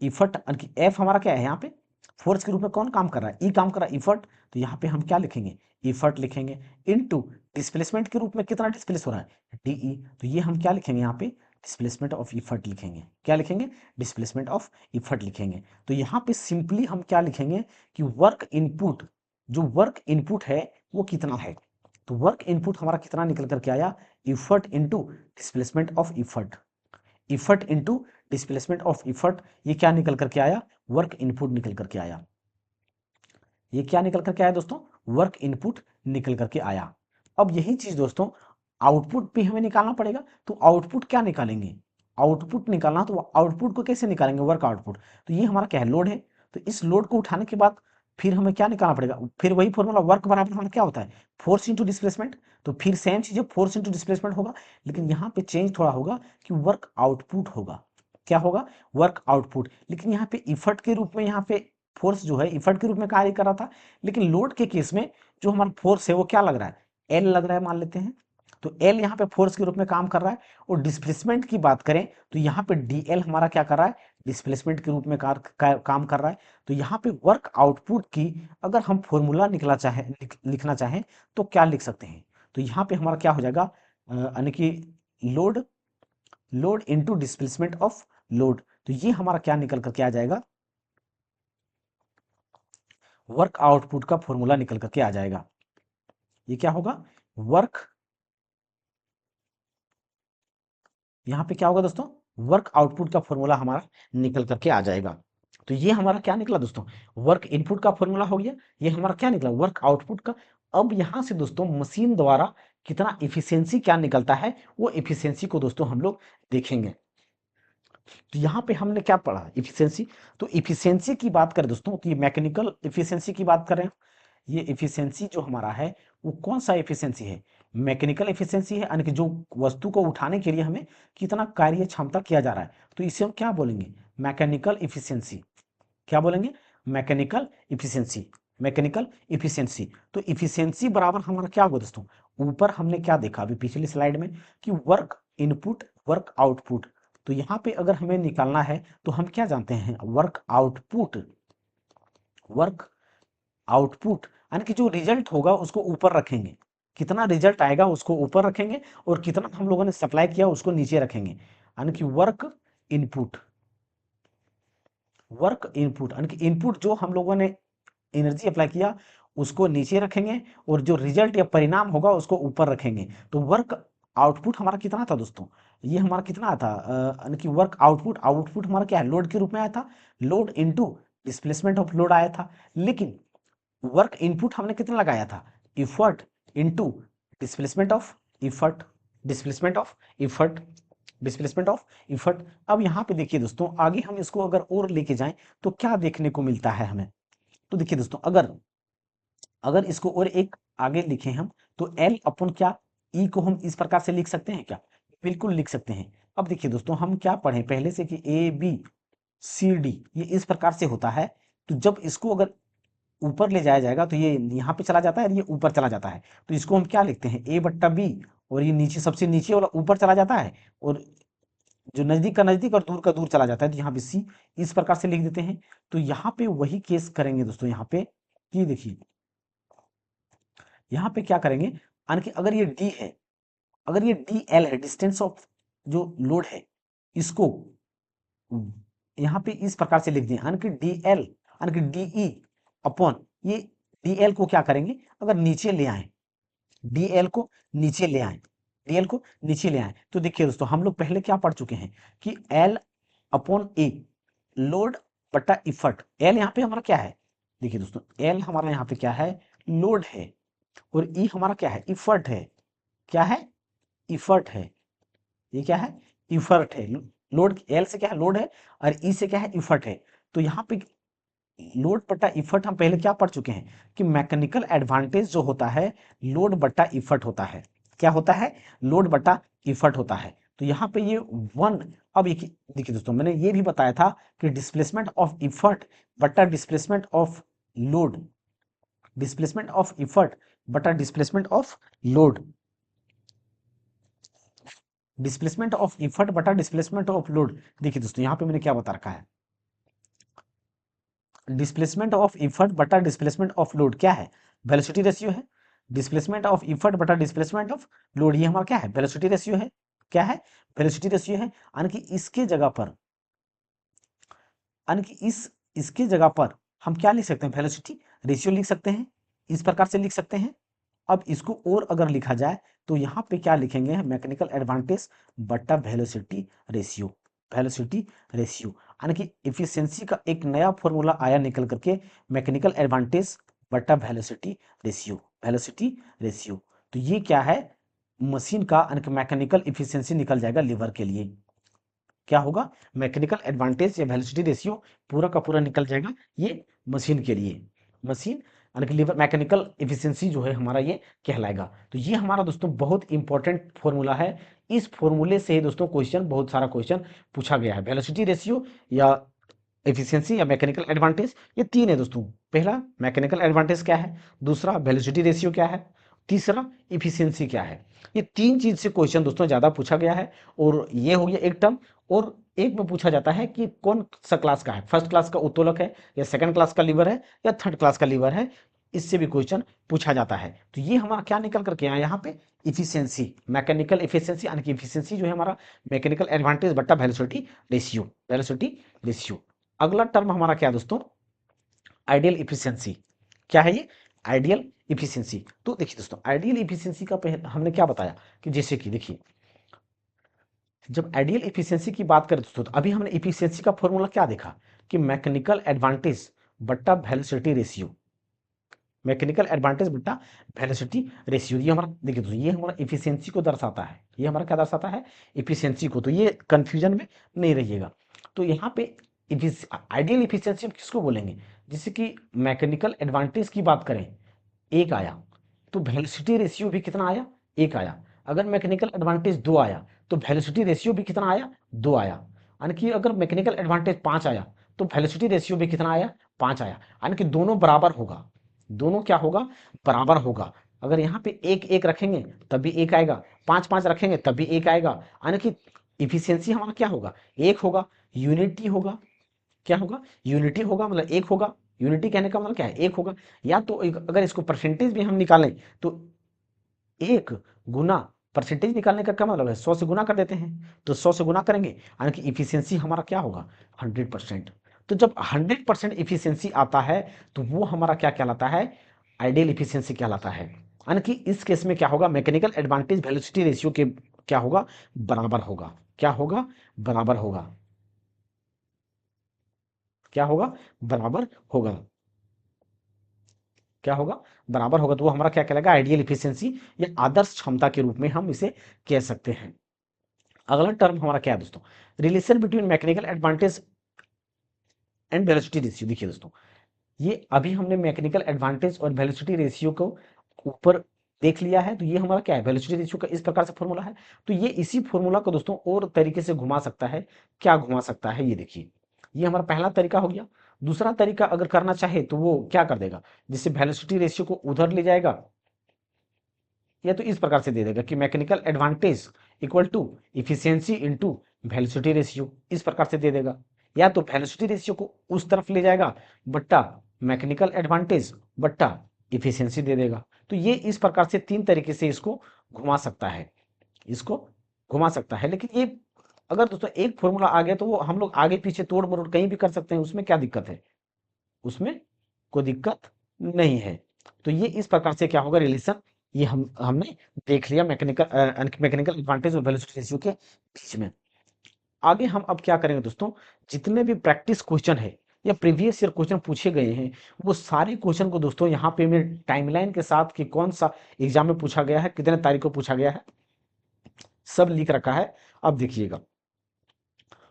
इफर्ट, एफ हमारा क्या है यहाँ पे, फोर्स के रूप में कौन काम कर रहा है, ई काम कर रहा है, इफर्ट। तो यहाँ पे हम क्या लिखेंगे, इफर्ट लिखेंगे, इनटू डिस्प्लेसमेंट के रूप में कितना डिस्प्लेस हो रहा है, डीई। तो ये हम क्या लिखेंगे यहाँ पे, डिस्प्लेसमेंट ऑफ इफर्ट लिखेंगे। क्या लिखेंगे, डिस्प्लेसमेंट ऑफ इफर्ट लिखेंगे। तो यहाँ पे सिंपली हम क्या लिखेंगे कि वर्क इनपुट, जो वर्क इनपुट है वो कितना है। तो वर्क इनपुट हमारा कितना निकल करके आया, effort into displacement of effort. Effort into displacement of effort, ये क्या निकल करके आया, वर्क इनपुट निकल करके आया। ये क्या निकल करके आया दोस्तों, वर्क इनपुट निकल करके आया। अब यही चीज दोस्तों आउटपुट भी हमें निकालना पड़ेगा। तो आउटपुट क्या निकालेंगे, आउटपुट निकालना, तो आउटपुट को कैसे निकालेंगे, वर्क आउटपुट। तो ये हमारा क्या है, लोड है। तो इस लोड को उठाने के बाद फिर हमें क्या निकालना पड़ेगा, फिर वही फॉर्मूला, वर्क बराबर हमारा क्या होता है, फोर्स इंटू डिस्प्लेसमेंट। तो फिर सेम चीज है, फोर्स इंटू डिस्प्लेसमेंट होगा। लेकिन यहाँ पे चेंज थोड़ा होगा कि वर्क आउटपुट होगा। क्या होगा, वर्क आउटपुट। लेकिन यहाँ पे इफर्ट के रूप में, यहाँ पे फोर्स जो है इफर्ट के रूप में कार्य कर रहा था। लेकिन लोड के केस में जो हमारा फोर्स है वो क्या लग रहा है, एल लग रहा है, मान लेते हैं। तो एल यहाँ पे फोर्स के रूप में काम कर रहा है। और डिस्प्लेसमेंट की बात करें तो यहाँ पे डीएल हमारा क्या कर रहा है, डिस्प्लेसमेंट के रूप में काम कर रहा है। तो यहाँ पे वर्क आउटपुट की अगर हम फॉर्मूला लिखना चाहें तो क्या लिख सकते हैं। तो यहाँ पे हमारा क्या हो जाएगा, यानी कि load, load into displacement of load. तो ये हमारा क्या निकल करके आ जाएगा, वर्क आउटपुट का फॉर्मूला निकल करके आ जाएगा। ये क्या होगा, वर्क, यहां पे क्या होगा दोस्तों, वर्क आउटपुट का फॉर्मूला हमारा निकल करके आ जाएगा। तो ये हमारा क्या निकला दोस्तों, वर्क इनपुट का फॉर्मूला हो गया। ये हमारा क्या निकला, वर्क आउटपुट का। अब यहां से दोस्तों मशीन द्वारा कितना इफिशियंसी क्या निकलता है, वो इफिशियंसी को दोस्तों हम लोग देखेंगे। तो यहाँ पे हमने क्या पढ़ा, इफिशियंसी। तो इफिशियंसी की बात करें दोस्तों, तो ये मैकेनिकल इफिशियंसी की बात करें, ये इफिशियंसी जो हमारा है वो कौन सा इफिशियंसी है, मैकेनिकल इफिशियंसी है, यानी कि जो वस्तु को उठाने के लिए हमें कितना कार्य क्षमता किया जा रहा है, तो इसे हम क्या बोलेंगे, मैकेनिकल इफिशियंसी। क्या बोलेंगे, मैकेनिकल इफिशियंसी, मैकेनिकल इफिशियंसी। तो इफिशियंसी बराबर हमारा क्या होगा दोस्तों, ऊपर हमने क्या देखा अभी पिछली स्लाइड में कि वर्क इनपुट वर्क आउटपुट। तो यहाँ पे अगर हमें निकालना है तो हम क्या जानते हैं, वर्क आउटपुट, वर्क आउटपुट, यानी कि जो रिजल्ट होगा उसको ऊपर रखेंगे, कितना रिजल्ट आएगा उसको ऊपर रखेंगे और कितना हम लोगों ने सप्लाई किया उसको नीचे रखेंगे, यानी कि वर्क इनपुट, वर्क इनपुट यानी कि इनपुट जो हम लोगों ने एनर्जी अप्लाई किया उसको नीचे रखेंगे और जो रिजल्ट या परिणाम होगा उसको ऊपर रखेंगे। तो वर्क आउटपुट हमारा कितना था दोस्तों, ये हमारा कितना था, यानी कि वर्क आउटपुट, आउटपुट हमारा क्या है, लोड के रूप में आया था, load into displacement of load आया था। लेकिन वर्क इनपुट हमने कितना लगाया था, effort into displacement of effort, displacement of effort, displacement of effort. अब यहाँ पे देखिए दोस्तों, आगे हम इसको अगर और लेके जाएं तो क्या देखने को मिलता है हमें। तो देखिए दोस्तों, अगर अगर इसको और एक आगे लिखें हम, तो एल अपन क्या, ई को हम इस प्रकार से लिख सकते हैं क्या, बिल्कुल लिख सकते हैं। अब देखिए दोस्तों, हम क्या पढ़े पहले से कि ए बी सी डी ये इस प्रकार से होता है। तो जब इसको अगर ऊपर ले जाया जाएगा तो ये यहाँ पे चला जाता है और ये ऊपर चला जाता है। तो इसको हम क्या लिखते हैं, ए बट्टा बी, और ये नीचे सबसे नीचे वाला ऊपर चला जाता है और जो नजदीक का नजदीक और दूर का दूर चला जाता है, तो यहाँ पे सी इस प्रकार से लिख देते हैं। तो यहाँ पे वही केस करेंगे दोस्तों, यहाँ पे ये देखिए, यहाँ पे क्या करेंगे, यानी कि अगर ये डी है, अगर ये डी एल है, डिस्टेंस ऑफ जो लोड है, इसको यहाँ पे इस प्रकार से लिख दें, यानी कि डी एल यानी कि डी ई अपॉन ये डी एल को क्या करेंगे, अगर नीचे ले आए, डी एल को नीचे ले आए, डी एल को नीचे ले आए, तो देखिए दोस्तों, हम लोग पहले क्या पढ़ चुके हैं कि एल अपॉन ए, लोड बटा इफर्ट। एल यहाँ पे हमारा क्या है, देखिए दोस्तों, एल हमारा यहाँ पे क्या है, लोड है, और ई हमारा क्या है, इफर्ट है। क्या है, इफर्ट है, ये क्या है, इफर्ट है। लोड एल से क्या है, लोड है, और ई से क्या है, इफर्ट है। तो यहाँ पे लोड बटा इफर्ट हम पहले क्या पढ़ चुके हैं कि मैकेनिकल एडवांटेज जो होता है लोड बटा इफर्ट होता है। क्या होता है, लोड बटा इफर्ट होता है। तो यहाँ पे ये वन, अब ये देखिए दोस्तों, मैंने ये भी बताया था कि डिस्प्लेसमेंट ऑफ इफर्ट बटा displacement of load, displacement of effort बटा displacement of load, displacement of effort बटा डिस्प्लेसमेंट ऑफ लोड। देखिए दोस्तों, यहाँ पे मैंने क्या बता रखा है, डिस्प्लेसमेंट ऑफ इफर्ट बटा डिस्प्लेसमेंट ऑफ लोड क्या है, वेलोसिटी रेशियो है। डिस्प्लेसमेंट ऑफ इफर्ट बटा डिस्प्लेसमेंट ऑफ लोड, ये हमारा क्या है, वेलोसिटी रेशियो है। क्या है, वेलोसिटी रेशियो है, यानी कि इसके जगह पर, यानी कि इसके जगह पर हम क्या लिख सकते हैं, वेलोसिटी रेशियो लिख सकते हैं, इस प्रकार से लिख सकते हैं। अब इसको और अगर लिखा जाए तो यहाँ पे क्या लिखेंगे, मैकेनिकल एडवांटेज बटा वेलोसिटी रेशियो, वेलोसिटी रेशियो, यानी कि इफिशियंसी का एक नया फॉर्मूला आया निकल करके, मैकेनिकल एडवांटेज बटा वेलोसिटी रेशियो, वेलोसिटी रेशियो। तो ये क्या है, मशीन का यानी कि मैकेनिकल इफिशियंसी निकल जाएगा लीवर के लिए। क्या होगा, मैकेनिकल एडवांटेज या वेलोसिटी रेशियो पूरा का पूरा निकल जाएगा ये मशीन के लिए, मशीन यानी कि लीवर मैकेनिकल इफिशियंसी जो है हमारा ये कहलाएगा। तो ये हमारा दोस्तों बहुत इंपॉर्टेंट फॉर्मूला है। इस फॉर्मूले से दोस्तों क्वेश्चन, बहुत सारा क्वेश्चन पूछा गया है। वेलोसिटी रेशियो या एफिशिएंसी या मैकेनिकल एडवांटेज, ये तीन है दोस्तों। पहला मैकेनिकल एडवांटेज क्या है, दूसरा वेलोसिटी रेशियो क्या है, तीसरा इफिशियंसी क्या है। ये तीन चीज से क्वेश्चन दोस्तों ज्यादा पूछा गया है। और ये हो गया एक टर्म, और एक में पूछा जाता है कि कौन सा क्लास का है, फर्स्ट क्लास का उत्तोलक है या सेकंड क्लास का लीवर है या थर्ड क्लास का लीवर है, इससे भी क्वेश्चन पूछा जाता है। तो ये हमारा क्या निकल करके आया यहाँ पे, इफिशियंसी, मैकेनिकल इफिशियंसी, यानी कि इफिशियंसी जो है हमारा मैकेनिकल एडवांटेज बट्टा वेलोसिटी रेशियो, वेलोसिटी रेशियो। अगला टर्म हमारा क्या है दोस्तों, आइडियल इफिशियंसी। क्या है ये, आइडियल इफिशियंसी। तो देखिए दोस्तों, आइडियल इफिशियंसी का हमने क्या बताया कि जैसे कि देखिए, जब आइडियल इफिशियंसी की बात करें दोस्तों, तो अभी हमने इफिशियंसी का फॉर्मूला क्या देखा कि मैकेनिकल एडवांटेज बट्टा वेलोसिटी रेशियो, मैकेनिकल एडवांटेज बटा वेलोसिटी रेशियो। ये हमारा देखिए दोस्तों, ये हमारा इफिशियंसी को दर्शाता है। ये हमारा क्या दर्शाता है? इफिशियंसी को। तो ये कंफ्यूजन में नहीं रहिएगा। तो यहाँ पे आइडियल इफिशियंसी हम किसको बोलेंगे? जैसे कि मैकेनिकल एडवांटेज की बात करें, एक आया, तो वेलोसिटी रेशियो भी कितना आया? एक आया। अगर मैकेनिकल एडवांटेज दो आया, तो वेलोसिटी रेशियो भी कितना आया? दो आया। यानी कि अगर मैकेनिकल एडवांटेज पांच आया, तो वेलोसिटी रेशियो भी कितना आया? पांच आया। यानी कि दोनों बराबर होगा। दोनों क्या होगा? बराबर होगा। अगर यहाँ पे एक एक रखेंगे तब भी एक आएगा, पांच पांच रखेंगे तब भी एक आएगा। यानी कि इफिशियंसी हमारा क्या होगा? एक होगा। यूनिटी होगा। क्या होगा? यूनिटी होगा, मतलब एक होगा। यूनिटी कहने का मतलब क्या है? एक होगा। या तो अगर इसको परसेंटेज भी हम निकालें तो एक गुना परसेंटेज निकालने का क्या मतलब है? 100 से गुना कर देते हैं, तो 100 से गुना करेंगे, यानी कि इफिशियंसी हमारा क्या होगा? 100%। तो जब 100% इफिशियंसी आता है, तो वो हमारा क्या कहलाता है? आइडियल इफिशियंसी कहलाता है। यानी कि इस केस में क्या होगा? मैकेनिकल एडवांटेज वेलोसिटी रेशियो के क्या होगा? बराबर होगा। क्या होगा? बराबर होगा। क्या होगा? बराबर होगा। क्या होगा? बराबर होगा। तो वो हमारा क्या कहलाएगा? आइडियल इफिशियंसी या आदर्श क्षमता के रूप में हम इसे कह सकते हैं। अगला टर्म हमारा क्या है दोस्तों? Relation between mechanical advantage and velocity ratio. देखिए दोस्तों, ये अभी हमने मैकेनिकल एडवांटेज और वेलोसिटी रेशियो को ऊपर देख लिया है। तो ये हमारा क्या है? वेलोसिटी रेशियो का इस प्रकार से फॉर्मूला है। तो ये इसी फॉर्मूला को दोस्तों और तरीके से घुमा सकता है। क्या घुमा सकता है? ये देखिए, ये हमारा पहला तरीका हो गया। दूसरा तरीका अगर करना चाहे तो वो क्या कर देगा? जिससे वेलोसिटी रेशियो को उधर ले जाएगा, या तो इस प्रकार से दे देगा कि mechanical advantage equal to efficiency into velocity ratio, इस प्रकार से दे देगा। या तो वेलोसिटी रेशियो को उस तरफ ले जाएगा, बट्टा मैकेनिकल एडवांटेज बट्टा इफिशियंसी दे देगा। तो ये इस प्रकार से तीन तरीके से इसको घुमा सकता है। इसको घुमा सकता है। लेकिन ये अगर दोस्तों एक फॉर्मूला आ गया तो वो हम लोग आगे पीछे तोड़ मरोड़ कहीं भी कर सकते हैं, उसमें क्या दिक्कत है? उसमें कोई दिक्कत नहीं है। तो ये इस प्रकार से क्या होगा? रिलेशन ये हमने देख लिया मैकेनिकल एडवांटेज और वेलोसिटी रेशियो के बीच में। आगे हम अब क्या करेंगे दोस्तों? जितने भी प्रैक्टिस क्वेश्चन है या प्रीवियस ईयर क्वेश्चन पूछे गए हैं, वो सारे क्वेश्चन को दोस्तों यहाँ पे मैं टाइमलाइन के साथ कि कौन सा एग्जाम में पूछा गया है, कितने तारीख को पूछा गया है, सब लिख रखा है। अब देखिएगा।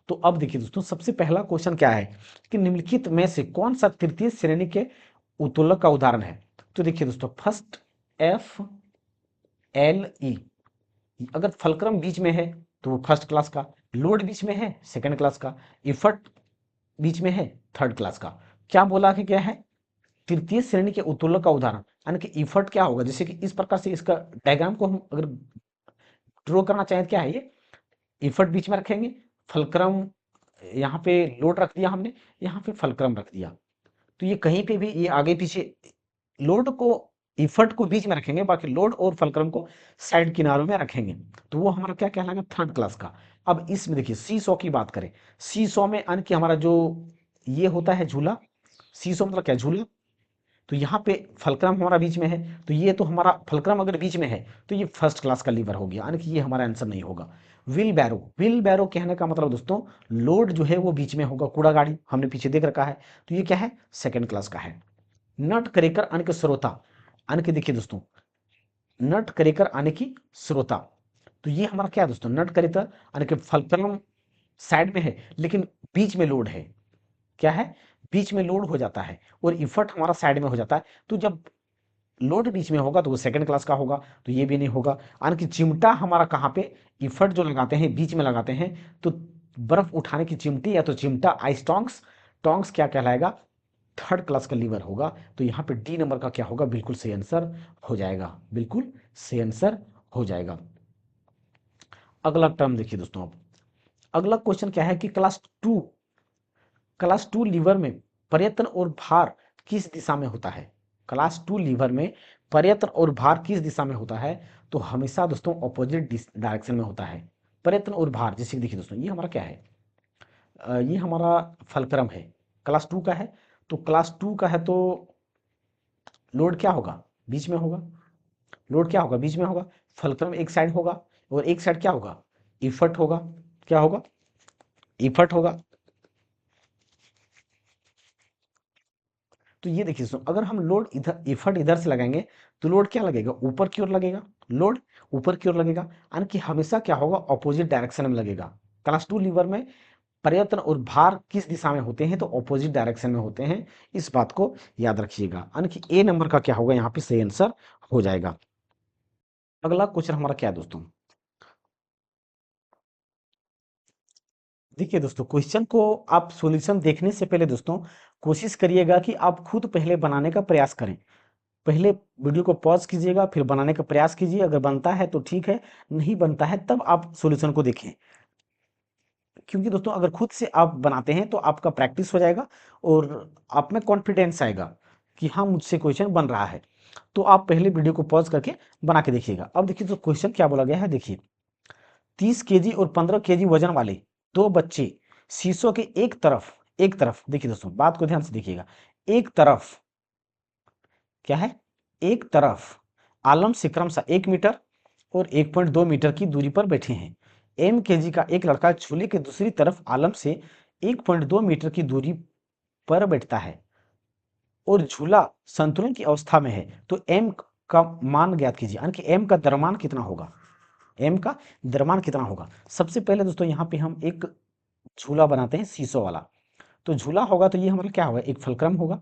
तो अब देखिए दोस्तों, सबसे पहला क्वेश्चन क्या है कि निम्नलिखित में से कौन सा तृतीय श्रेणी के उत्तोलक का उदाहरण है? तो देखिए दोस्तों, फर्स्ट एफ एल ई, अगर फलक्रम बीच में है तो वो फर्स्ट क्लास का, लोड बीच में है सेकंड क्लास का, इफर्ट बीच में है थर्ड क्लास का। क्या बोला कि क्या है? तृतीय श्रेणी के उत्तोलक का उदाहरण। यानी कि इफर्ट क्या होगा? जैसे कि इस प्रकार से इसका डायग्राम को हम अगर ड्रॉ करना चाहें, क्या है ये? इफर्ट बीच में रखेंगे, फलक्रम यहाँ पे लोड रख दिया हमने, यहाँ पे फलक्रम रख दिया। तो ये कहीं पे भी ये आगे पीछे लोड को इफर्ट को बीच में रखेंगे, बाकी लोड और फलक्रम को साइड किनारों में रखेंगे। तो वो हमारा क्या कहलाएगा? थर्ड क्लास का। अब इसमें देखिए सी सौ की बात करें, सी सौ में यानी कि हमारा जो ये होता है झूला, सी सौ मतलब क्या? झूला। तो यहाँ पे फलक्रम हमारा बीच में है, तो ये तो हमारा फलक्रम अगर बीच में है तो ये फर्स्ट क्लास का लीवर हो गया, यानी कि ये हमारा आंसर नहीं होगा। व्हील बैरो, व्हील बैरो कहने का मतलब दोस्तों लोड जो है वो बीच में होगा, कूड़ा गाड़ी हमने पीछे देख रखा है, तो ये क्या है? सेकंड क्लास का है। नट करेकर आने के स्रोता, आने के देखिए दोस्तों, नट करेकर आने की स्रोता, तो ये हमारा क्या है दोस्तों? नट करेकर आने के फलक्रम साइड में है लेकिन बीच में लोड है। क्या है? बीच में लोड हो जाता है और इफर्ट हमारा साइड में हो जाता है। तो जब लोड बीच में होगा तो वो सेकंड क्लास का होगा, तो ये भी नहीं होगा। यानी कि चिमटा हमारा कहाँ पे? इफर्ट जो लगाते हैं बीच में लगाते हैं, तो बर्फ उठाने की चिमटी या तो चिमटा आइस टोंग्स, टोंग्स क्या कहलाएगा? थर्ड क्लास का लीवर होगा। तो यहाँ पे डी नंबर का क्या होगा? बिल्कुल सही आंसर हो जाएगा, बिल्कुल सही आंसर हो जाएगा। अगला टर्म देखिए दोस्तों, अब अगला क्वेश्चन क्या है कि क्लास टू लीवर में प्रयत्न और भार किस दिशा में होता है? क्लास टू लीवर में प्रयत्न और भार किस दिशा में होता है? तो हमेशा दोस्तों ऑपोजिट डायरेक्शन में होता है। प्रयत्न और भार, जैसे कि देखिए दोस्तों, ये हमारा क्या है? ये हमारा फलक्रम है, क्लास टू का है। तो क्लास टू का है तो लोड क्या होगा? बीच में होगा। लोड क्या होगा? बीच में होगा। फलक्रम एक साइड होगा और एक साइड क्या होगा? इफर्ट होगा। क्या होगा? इफर्ट होगा। तो ये देखिए दोस्तों, अगर हम लोड इधर एफर्ट इधर से लगाएंगे तो लोड क्या लगेगा, ऊपर की ओर लगेगा, लोड ऊपर की ओर लगेगा, यानी कि हमेशा क्या होगा, ऑपोजिट डायरेक्शन में लगेगा। क्लास 2 लीवर में प्रयत्न और भार किस दिशा में होते हैं, तो ऑपोजिट डायरेक्शन में होते हैं, इस बात को याद रखिएगा। यानी कि ए नंबर का क्या होगा यहाँ पे सही आंसर हो जाएगा। अगला क्वेश्चन हमारा क्या है दोस्तों, देखिए दोस्तों, क्वेश्चन को आप सॉल्यूशन देखने से पहले दोस्तों कोशिश करिएगा कि आप खुद पहले बनाने का प्रयास करें। पहले वीडियो को पॉज कीजिएगा, फिर बनाने का प्रयास कीजिए, अगर बनता है तो ठीक है, नहीं बनता है तब आप सॉल्यूशन को देखें। क्योंकि दोस्तों अगर खुद से आप बनाते हैं तो आपका प्रैक्टिस हो जाएगा और आप में कॉन्फिडेंस आएगा कि हाँ मुझसे क्वेश्चन बन रहा है। तो आप पहले वीडियो को पॉज करके बना के देखिएगा। अब देखिए तो क्वेश्चन क्या बोला गया है, देखिए 30 केजी और 15 केजी वजन वाले दो बच्चे शीशों के एक तरफ देखिए दोस्तों, बात को ध्यान से देखिएगा, एक तरफ क्या है, एक तरफ आलम से क्रमशः 1 मीटर और 1.2 मीटर की दूरी पर बैठे हैं। m केजी का एक लड़का झूले के दूसरी तरफ आलम से 1.2 मीटर की दूरी पर बैठता है और झूला संतुलन की अवस्था में है, तो m का मान ज्ञात कीजिए, यानी कि m का द्रव्यमान कितना होगा, m का द्रव्यमान कितना होगा। सबसे पहले दोस्तों यहाँ पे हम एक झूला बनाते हैं शीशो वाला, तो झूला होगा तो ये हमारा क्या होगा, एक फलक्रम होगा।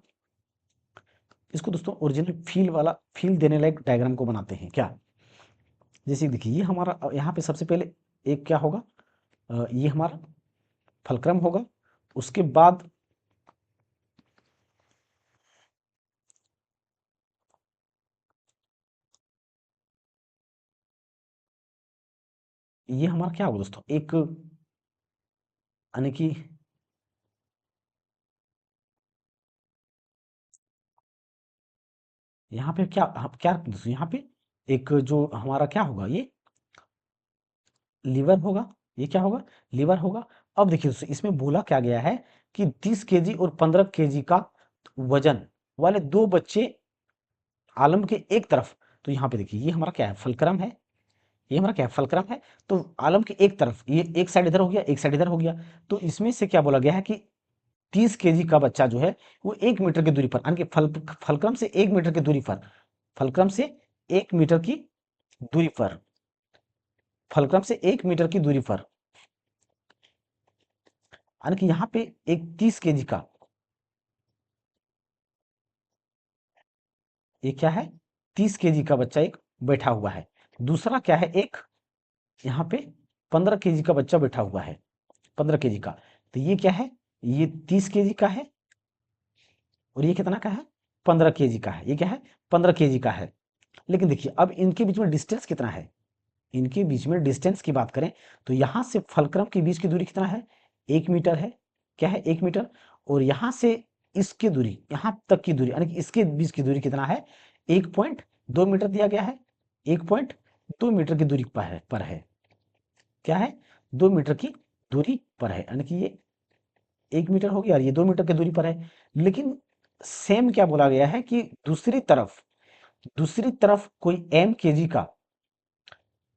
इसको दोस्तों ओरिजिनल फील वाला, फील देने लायक डायग्राम को बनाते हैं क्या, जैसे देखिए ये हमारा यहाँ पे सबसे पहले एक क्या होगा, ये हमारा फलक्रम होगा, उसके बाद ये हमारा क्या होगा दोस्तों, एक यानी कि यहाँ पे क्या क्या दोस्तों, यहाँ पे एक जो हमारा क्या होगा, ये लीवर होगा, ये क्या होगा, लीवर होगा। अब देखिए दोस्तों इसमें बोला क्या गया है कि 30 केजी और 15 केजी का वजन वाले दो बच्चे आलम के एक तरफ, तो यहाँ पे देखिए ये हमारा क्या है, फलक्रम है, ये हमारा क्या है, फलक्रम है। तो आलम के एक तरफ, ये एक साइड इधर हो गया, एक साइड इधर हो गया, तो इसमें से क्या बोला गया है कि 30 केजी का बच्चा जो है वो 1 मीटर की दूरी पर, यानी कि फलक्रम से 1 मीटर की दूरी पर, फलक्रम से 1 मीटर की दूरी पर, फलक्रम से 1 मीटर की दूरी पर, यानी कि यहाँ पे एक 30 केजी का, ये क्या है, 30 केजी का बच्चा एक बैठा हुआ है। दूसरा क्या है, एक यहाँ पे 15 केजी का बच्चा बैठा हुआ है, 15 केजी का, तो ये क्या है, ये 30 केजी का है और ये कितना का है, 15 केजी का है, ये क्या है, 15 केजी का है। लेकिन देखिए अब इनके बीच में डिस्टेंस कितना है, इनके बीच में डिस्टेंस की बात करें तो यहाँ से फलक्रम के बीच की दूरी कितना है, 1 मीटर है, क्या है, 1 मीटर। और यहाँ से इसकी दूरी, यहाँ तक की दूरी, यानी कि इसके बीच की दूरी कितना है, 1.2 मीटर दिया गया है, 1.2 मीटर की दूरी पर है, क्या है, 2 मीटर की दूरी पर है, यानी कि ये 1 मीटर हो गया और ये 2 मीटर की दूरी पर है। लेकिन सेम क्या बोला गया है कि दूसरी तरफ कोई m केजी का,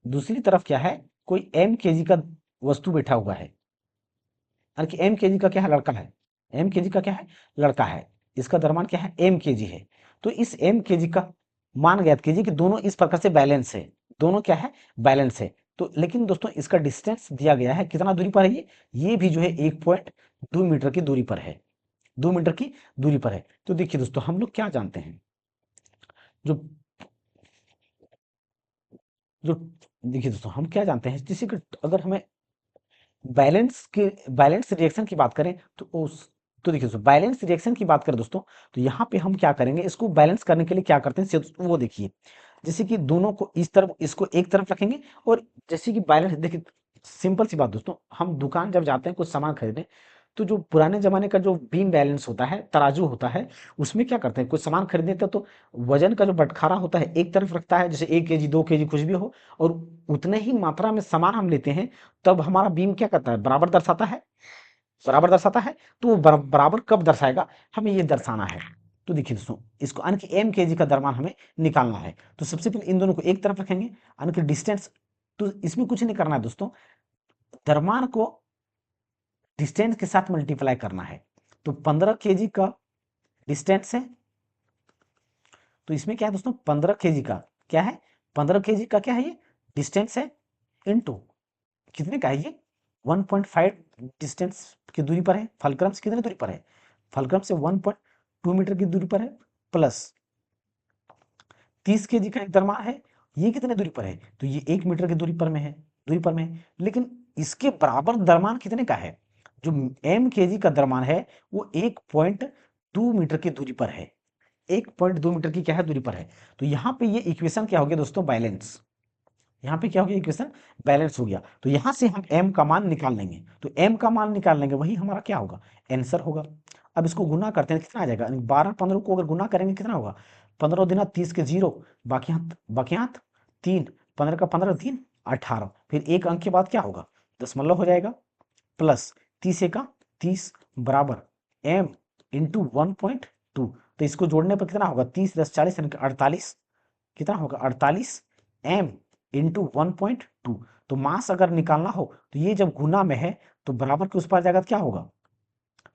दूसरी तरफ क्या है, कोई m केजी का वस्तु बैठा हुआ है, यानी कि m केजी का क्या है, लड़का है, m केजी का क्या है, लड़का है, इसका द्रव्यमान क्या है, m केजी है। तो इस m केजी का मान ज्ञात कीजिए कि दोनों इस प्रकार से बैलेंस है, दोनों क्या है, बैलेंस है। तो लेकिन दोस्तों इसका डिस्टेंस दिया गया है, कितना दूरी पर है ये भी जो है 1.2 मीटर की दूरी पर है, 2 मीटर की दूरी पर है। तो देखिए दोस्तों हम लोग क्या जानते हैं, जो जो देखिए दोस्तों हम क्या जानते हैं, जैसे कि अगर हमें बैलेंस रिएक्शन की बात करें तो देखिए दोस्तों बैलेंस रिएक्शन की बात करें दोस्तों, तो यहाँ पे हम क्या करेंगे, इसको बैलेंस करने के लिए क्या करते हैं वो देखिए, जैसे कि दोनों को इस तरफ, इसको एक तरफ रखेंगे और जैसे कि बैलेंस देखिए, सिंपल सी बात दोस्तों, हम दुकान जब जाते हैं कुछ सामान खरीदने, तो जो पुराने जमाने का जो बीम बैलेंस होता है, तराजू होता है, उसमें क्या करते हैं, कुछ सामान खरीदते हैं तो वजन का जो बटखारा होता है एक तरफ रखता है, जैसे 1 केजी 2 केजी कुछ भी हो, और उतने ही मात्रा में सामान हम लेते हैं, तब हमारा बीम क्या करता है, बराबर दर्शाता है, बराबर दर्शाता है। तो वो बराबर कब दर्शाएगा, हमें ये दर्शाना है। तो देखिए दोस्तों इसको यानी कि m केजी का द्रव्यमान हमें निकालना है, तो सबसे पहले इन दोनों को एक तरफ रखेंगे, यानी कि डिस्टेंस, तो इसमें कुछ नहीं करना है दोस्तों, द्रव्यमान को डिस्टेंस के साथ मल्टीप्लाई करना है। तो 15 केजी का डिस्टेंस है, तो इसमें क्या है दोस्तों 15 केजी का क्या है, 15 केजी का क्या है ये डिस्टेंस है, इनटू कितने का है ये 1.5 डिस्टेंस की दूरी पर है, फलक्रम से कितने दूरी पर है, फलक्रम से 1.2 मीटर की दूरी पर है, प्लस 30 केजी का एक द्रव्यमान है, ये कितने दूरी पर है, तो ये 1 मीटर की दूरी पर में है, लेकिन इसके बराबर द्रव्यमान कितने का है, जो m केजी का द्रव्यमान है वो 1.2 मीटर की दूरी पर है, 1.2 मीटर की क्या है दूरी पर है। तो यहाँ पे ये इक्वेशन क्या हो गया दोस्तों बैलेंस, यहाँ पे क्या हो गया इक्वेशन बैलेंस हो गया। तो यहाँ से हम m का मान निकाल लेंगे, तो m का मान निकाल लेंगे वही हमारा क्या होगा आंसर होगा। अब इसको गुना करते हैं कितना आ जाएगा, 12 15 को अगर गुना करेंगे कितना होगा, 15 दिना 30 के 0, बाकी हाथ 3, 15 का 15 3 18, फिर एक अंक के बाद क्या होगा दशमलव हो जाएगा, प्लस 30 का 30 बराबर m इंटू 1.2, तो इसको जोड़ने पर कितना होगा 30 10 40 यानी कि 48, कितना होगा 48 m इंटू 1.2। तो मास अगर निकालना हो तो ये जब गुना में है तो बराबर के उस पर जाएगा तो क्या होगा,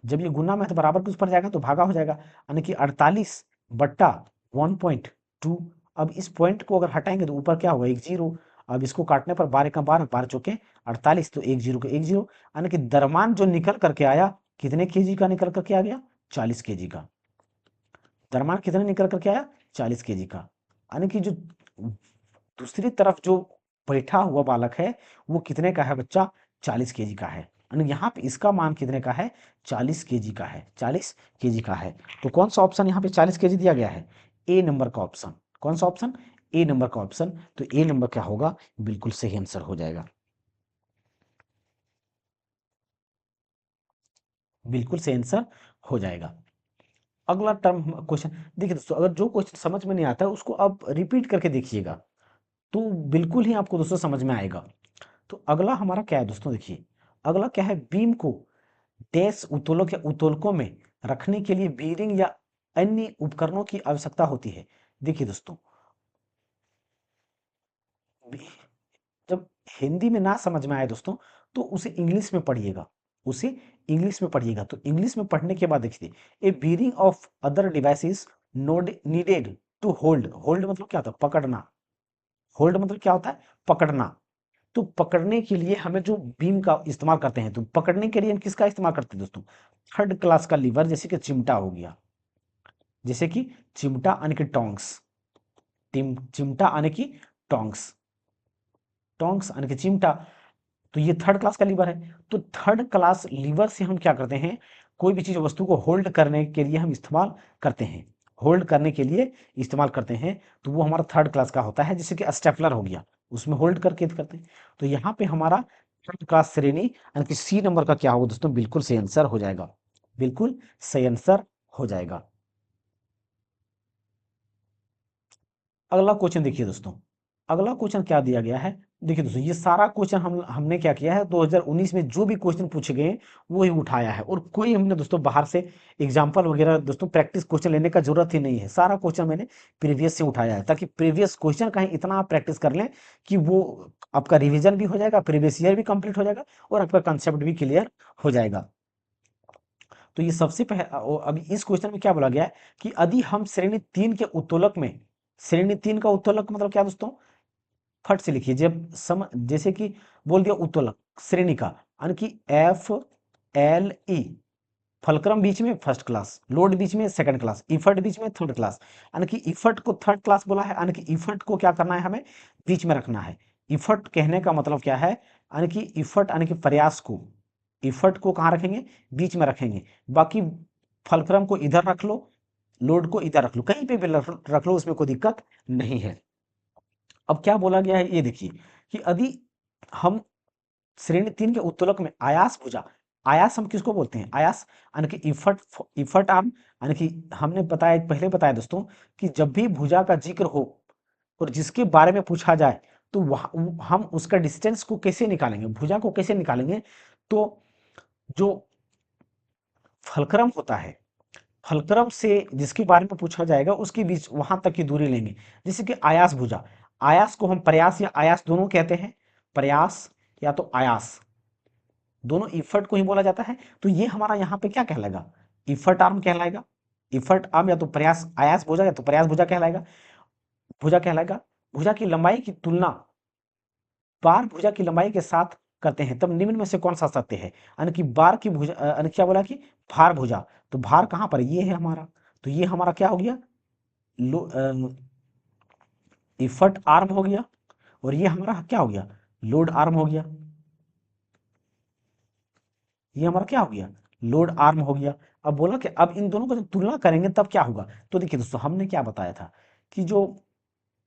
जब ये गुना में है तो बराबर के उस पर जाएगा तो भागा हो जाएगा, यानी कि 48 बट्टा 1.2। अब इस पॉइंट को अगर हटाएंगे तो ऊपर क्या होगा एक जीरो, अब इसको काटने पर 12 का 12 12 चौके 48, तो एक जीरो का एक जीरो, यानी कि द्रव्यमान जो निकल करके आया कितने केजी का निकल करके आ गया 40 केजी का, द्रव्यमान कितने निकल करके आया 40 केजी का, यानी कि जो दूसरी तरफ जो बैठा हुआ बालक है वो कितने का है बच्चा 40 केजी का है, यानी यहाँ पे इसका मान कितने का है 40 केजी का है, 40 केजी का है। तो कौन सा ऑप्शन यहाँ पे 40 केजी दिया गया है, ए नंबर का ऑप्शन, कौन सा ऑप्शन ए नंबर का ऑप्शन, तो ए नंबर क्या होगा बिल्कुल सही आंसर हो जाएगा, बिल्कुल सही आंसर हो जाएगा। अगला टर्म क्वेश्चन देखिए दोस्तों, अगर जो क्वेश्चन समझ में नहीं आता है उसको आप रिपीट करके देखिएगा तो बिल्कुल ही आपको दोस्तों समझ में आएगा। तो अगला हमारा क्या है दोस्तों, देखिए अगला क्या है, बीम को डैश उत्तोलक या उत्तोलकों में रखने के लिए बीयरिंग या अन्य उपकरणों की आवश्यकता होती है। देखिए दोस्तों जब हिंदी में ना समझ में आए दोस्तों तो उसे इंग्लिश में पढ़िएगा, उसे इंग्लिश में पढ़िएगा। तो इंग्लिश में पढ़ने के बाद देखिए a bearing of other devices not needed to hold, hold मतलब क्या होता है पकड़ना, होल्ड मतलब क्या होता है पकड़ना, तो पकड़ने के लिए हमें जो बीम का इस्तेमाल करते हैं, तो पकड़ने के लिए हम किसका इस्तेमाल करते हैं दोस्तों, थर्ड क्लास का लीवर, जैसे कि चिमटा हो गया, जैसे कि चिमटा यानी कि टोंग्स, चिमटा यानी कि टोंग्स, टोंग्स यानी कि चिमटा, तो ये थर्ड क्लास का लीवर है। तो थर्ड क्लास लीवर से हम क्या करते हैं, कोई भी चीज वस्तु को होल्ड करने के लिए हम इस्तेमाल करते हैं, होल्ड करने के लिए इस्तेमाल करते हैं, तो वो हमारा थर्ड क्लास का होता है, जैसे कि स्टेपलर हो गया उसमें होल्ड करके करते हैं। तो यहाँ पे हमारा थर्ड क्लास श्रेणी यानी कि सी नंबर का क्या होगा दोस्तों, बिल्कुल सही आंसर हो जाएगा, बिल्कुल सही आंसर हो जाएगा। अगला क्वेश्चन देखिए दोस्तों, अगला क्वेश्चन क्या दिया गया है, देखिए दोस्तों ये सारा क्वेश्चन हमने क्या किया है 2019 में जो भी क्वेश्चन पूछे गए वो ही उठाया है, और कोई हमने दोस्तों बाहर से एग्जाम्पल वगैरह दोस्तों प्रैक्टिस क्वेश्चन लेने का जरूरत ही नहीं है, सारा क्वेश्चन मैंने प्रीवियस से उठाया है, ताकि प्रीवियस क्वेश्चन का ही इतना आप प्रैक्टिस कर लें कि वो आपका रिविजन भी हो जाएगा, प्रीवियस ईयर भी कंप्लीट हो जाएगा और आपका कंसेप्ट भी क्लियर हो जाएगा। तो ये सबसे पहले अभी इस क्वेश्चन में क्या बोला गया है कि यदि हम श्रेणी 3 के उत्तोलक में, श्रेणी 3 का उत्तोलक मतलब क्या दोस्तों, फट से लिखिए, जैसे कि बोल दिया उत्तोलक श्रेणी का, यानी कि एफ एल ई, फलक्रम बीच में फर्स्ट क्लास, लोड बीच में सेकंड क्लास, इफर्ट बीच में थर्ड क्लास, यानी कि इफर्ट को थर्ड क्लास बोला है, यानी कि इफर्ट को क्या करना है हमें बीच में रखना है। इफर्ट कहने का मतलब क्या है, यानी कि इफर्ट यानी कि प्रयास को, इफर्ट को कहाँ रखेंगे बीच में रखेंगे, बाकी फलक्रम को इधर रख लो, लोड को इधर रख लो, कहीं पे भी रख लो, उसमें कोई दिक्कत नहीं है। अब क्या बोला गया है ये देखिए कि यदि हम श्रेणी 3 के उत्तोलक में आयास भुजा, आयास हम किसको बोलते हैं, आयास यानी कि इफर्ट, इफर्ट आर्म, यानी कि हमने बताया पहले बताया दोस्तों कि जब भी भुजा का जिक्र हो और जिसके बारे में पूछा जाए तो हम उसका डिस्टेंस को कैसे निकालेंगे, भुजा को कैसे निकालेंगे, तो जो फलक्रम होता है, फलक्रम से जिसके बारे में पूछा जाएगा उसके बीच वहां तक की दूरी लेंगे, जैसे कि आयास भुजा, आयास को हम प्रयास या आयास दोनों कहते हैं, प्रयास या तो आयास दोनों इफर्ट को ही बोला जाता है, तो ये हमारा यहाँ पे क्या कहलाएगा इफर्ट आर्म कहलाएगा, इफर्ट आर्म या तो प्रयास आयास भुजा या तो प्रयास भुजा कहलाएगा। भुजा कहलाएगा। भुजा की लंबाई की तुलना बार भुजा की लंबाई के साथ करते हैं तब निम्न में से कौन सा सत्य है? यानी कि बार की भुजा यानी क्या बोला कि भार भुजा, तो भार कहाँ पर है? ये है हमारा, तो ये हमारा क्या हो गया? इफर्ट आर्म हो गया, और ये हमारा क्या हो गया? लोड आर्म हो गया। ये हमारा क्या हो गया? लोड आर्म हो गया। अब बोला कि अब इन दोनों को जब तुलना करेंगे तब क्या होगा? तो देखिए दोस्तों, हमने क्या बताया था कि जो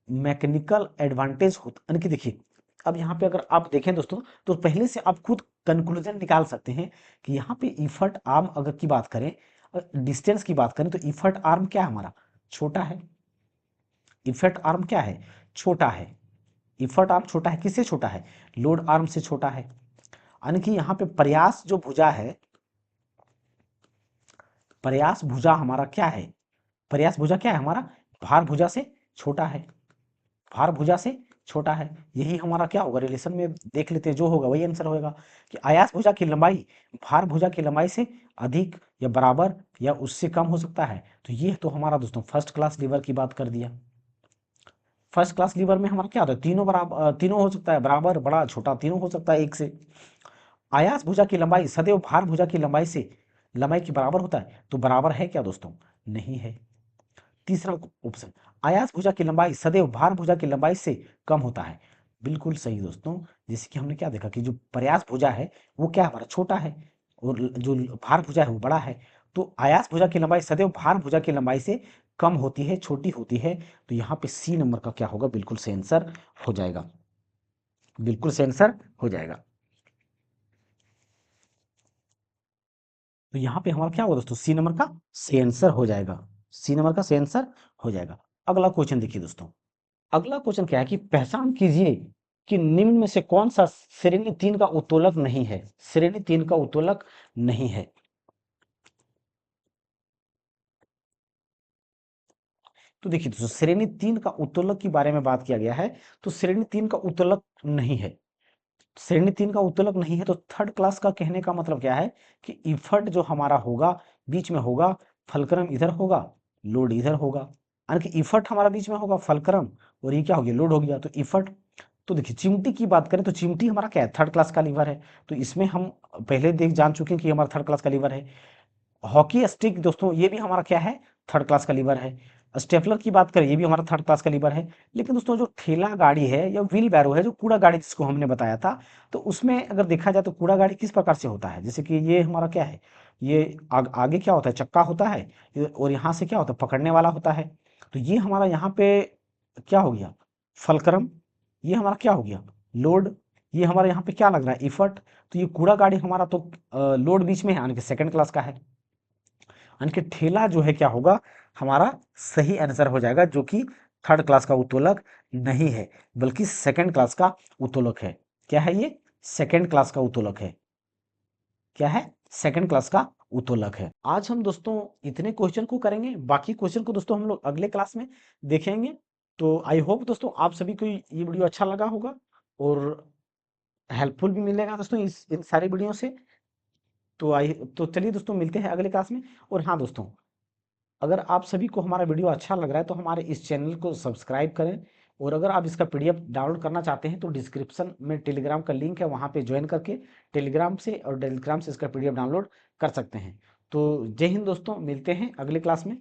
मैकेनिकल एडवांटेज होता, यानी कि देखिए अब यहाँ पे अगर आप देखें दोस्तों, तो पहले से आप खुद कंक्लूजन निकाल सकते हैं कि यहाँ पे इफर्ट आर्म अगर की बात करें, डिस्टेंस की बात करें, तो इफर्ट आर्म क्या है हमारा? छोटा है। इफर्ट आर्म क्या है? छोटा है। इफर्ट आर्म छोटा है, किससे छोटा है? लोड आर्म से छोटा है। यानी कि यहाँ पे प्रयास जो भुजा है, प्रयास भुजा हमारा क्या है? प्रयास भुजा क्या है हमारा? भार भुजा से छोटा है। भार भुजा से छोटा है। यही हमारा क्या होगा? रिलेशन में देख लेते हैं, जो होगा वही आंसर होगा कि आयास भुजा की लंबाई भार भुजा की लंबाई से अधिक या बराबर या उससे कम हो सकता है। तो ये तो हमारा दोस्तों फर्स्ट क्लास लीवर की बात कर दिया। फर्स्ट क्लास लीवर में हमारा क्या होता है? तीनों बराबर, तीनों हो सकता है, बराबर, बड़ा, छोटा, तीनों हो सकता है एक से। आयास भुजा की लंबाई सदैव भार भुजा की लंबाई से लंबाई के बराबर होता है, तो बराबर है क्या दोस्तों? नहीं है। तीसरा ऑप्शन, आयास भुजा की लंबाई सदैव भार भुजा की लंबाई से कम होता है। बिल्कुल सही दोस्तों। जैसे कि हमने क्या देखा कि जो प्रयास भुजा है वो क्या हमारा? छोटा है, और जो भार भुजा है वो बड़ा है। तो आयास भुजा की लंबाई सदैव भार भुजा की लंबाई से कम होती है, छोटी होती है। तो यहाँ पे सी नंबर का क्या होगा? बिल्कुल सही आंसर हो जाएगा। बिल्कुल सही आंसर हो जाएगा। तो यहाँ पे हमारा क्या होगा दोस्तों? सी नंबर का सही आंसर हो जाएगा। सी नंबर का सही आंसर हो जाएगा। अगला क्वेश्चन देखिए दोस्तों। अगला क्वेश्चन क्या है कि पहचान कीजिए कि निम्न में से कौन सा श्रेणी 3 का उत्तोलक नहीं है? श्रेणी 3 का उत्तोलक नहीं है। तो देखिए दोस्तों, श्रेणी 3 का उत्तोलक के बारे में बात किया गया है, तो श्रेणी 3 का उत्तोलक नहीं है। श्रेणी 3 का उत्तोलक नहीं है, तो थर्ड क्लास का कहने का मतलब क्या है कि इफर्ट जो हमारा होगा बीच में होगा, फलक्रम इधर होगा, लोड इधर होगा। यानी कि इफर्ट हमारा बीच में होगा, फलक्रम, और ये क्या हो गया? लोड हो गया, तो इफर्ट। तो देखिए चिमटी की बात करें तो चिमटी हमारा क्या है? थर्ड क्लास का लीवर है। तो इसमें हम पहले देख जान चुके हैं कि हमारा थर्ड क्लास का लीवर है। हॉकी स्टिक दोस्तों ये भी हमारा क्या है? थर्ड क्लास का लीवर है। स्टेपलर की बात करें, ये भी हमारा थर्ड क्लास का लीवर है। लेकिन दोस्तों जो ठेला गाड़ी है या व्हील बैरो है, जो कूड़ा गाड़ी जिसको हमने बताया था, तो उसमें अगर देखा जाए तो कूड़ा गाड़ी किस प्रकार से होता है? जैसे कि ये हमारा क्या है? ये आगे क्या होता है? चक्का होता है, और यहाँ से क्या होता है? पकड़ने वाला होता है। तो ये हमारा यहाँ पे क्या हो गया? फलक्रम। ये हमारा क्या हो गया? लोड। ये हमारा यहाँ पे क्या लग रहा है? इफर्ट। तो ये कूड़ा गाड़ी हमारा तो लोड बीच में है, यानी कि सेकंड क्लास का है। यानी कि ठेला जो है क्या होगा? हमारा सही आंसर हो जाएगा, जो कि थर्ड क्लास का उत्तोलक नहीं है, बल्कि सेकंड क्लास का उत्तोलक है। क्या है ये? सेकंड क्लास का उत्तोलक है। क्या है? सेकंड क्लास का उत्तोलक है। आज हम दोस्तों इतने क्वेश्चन को करेंगे, बाकी क्वेश्चन को दोस्तों हम लोग अगले क्लास में देखेंगे। तो आई होप दोस्तों आप सभी को ये वीडियो अच्छा लगा होगा, और हेल्पफुल भी मिलेगा दोस्तों इस इन सारी वीडियो से। तो चलिए दोस्तों, मिलते हैं अगले क्लास में। और हाँ दोस्तों, अगर आप सभी को हमारा वीडियो अच्छा लग रहा है तो हमारे इस चैनल को सब्सक्राइब करें, और अगर आप इसका पीडीएफ डाउनलोड करना चाहते हैं तो डिस्क्रिप्शन में टेलीग्राम का लिंक है, वहाँ पे ज्वाइन करके टेलीग्राम से इसका पीडीएफ डाउनलोड कर सकते हैं। तो जय हिंद दोस्तों, मिलते हैं अगले क्लास में।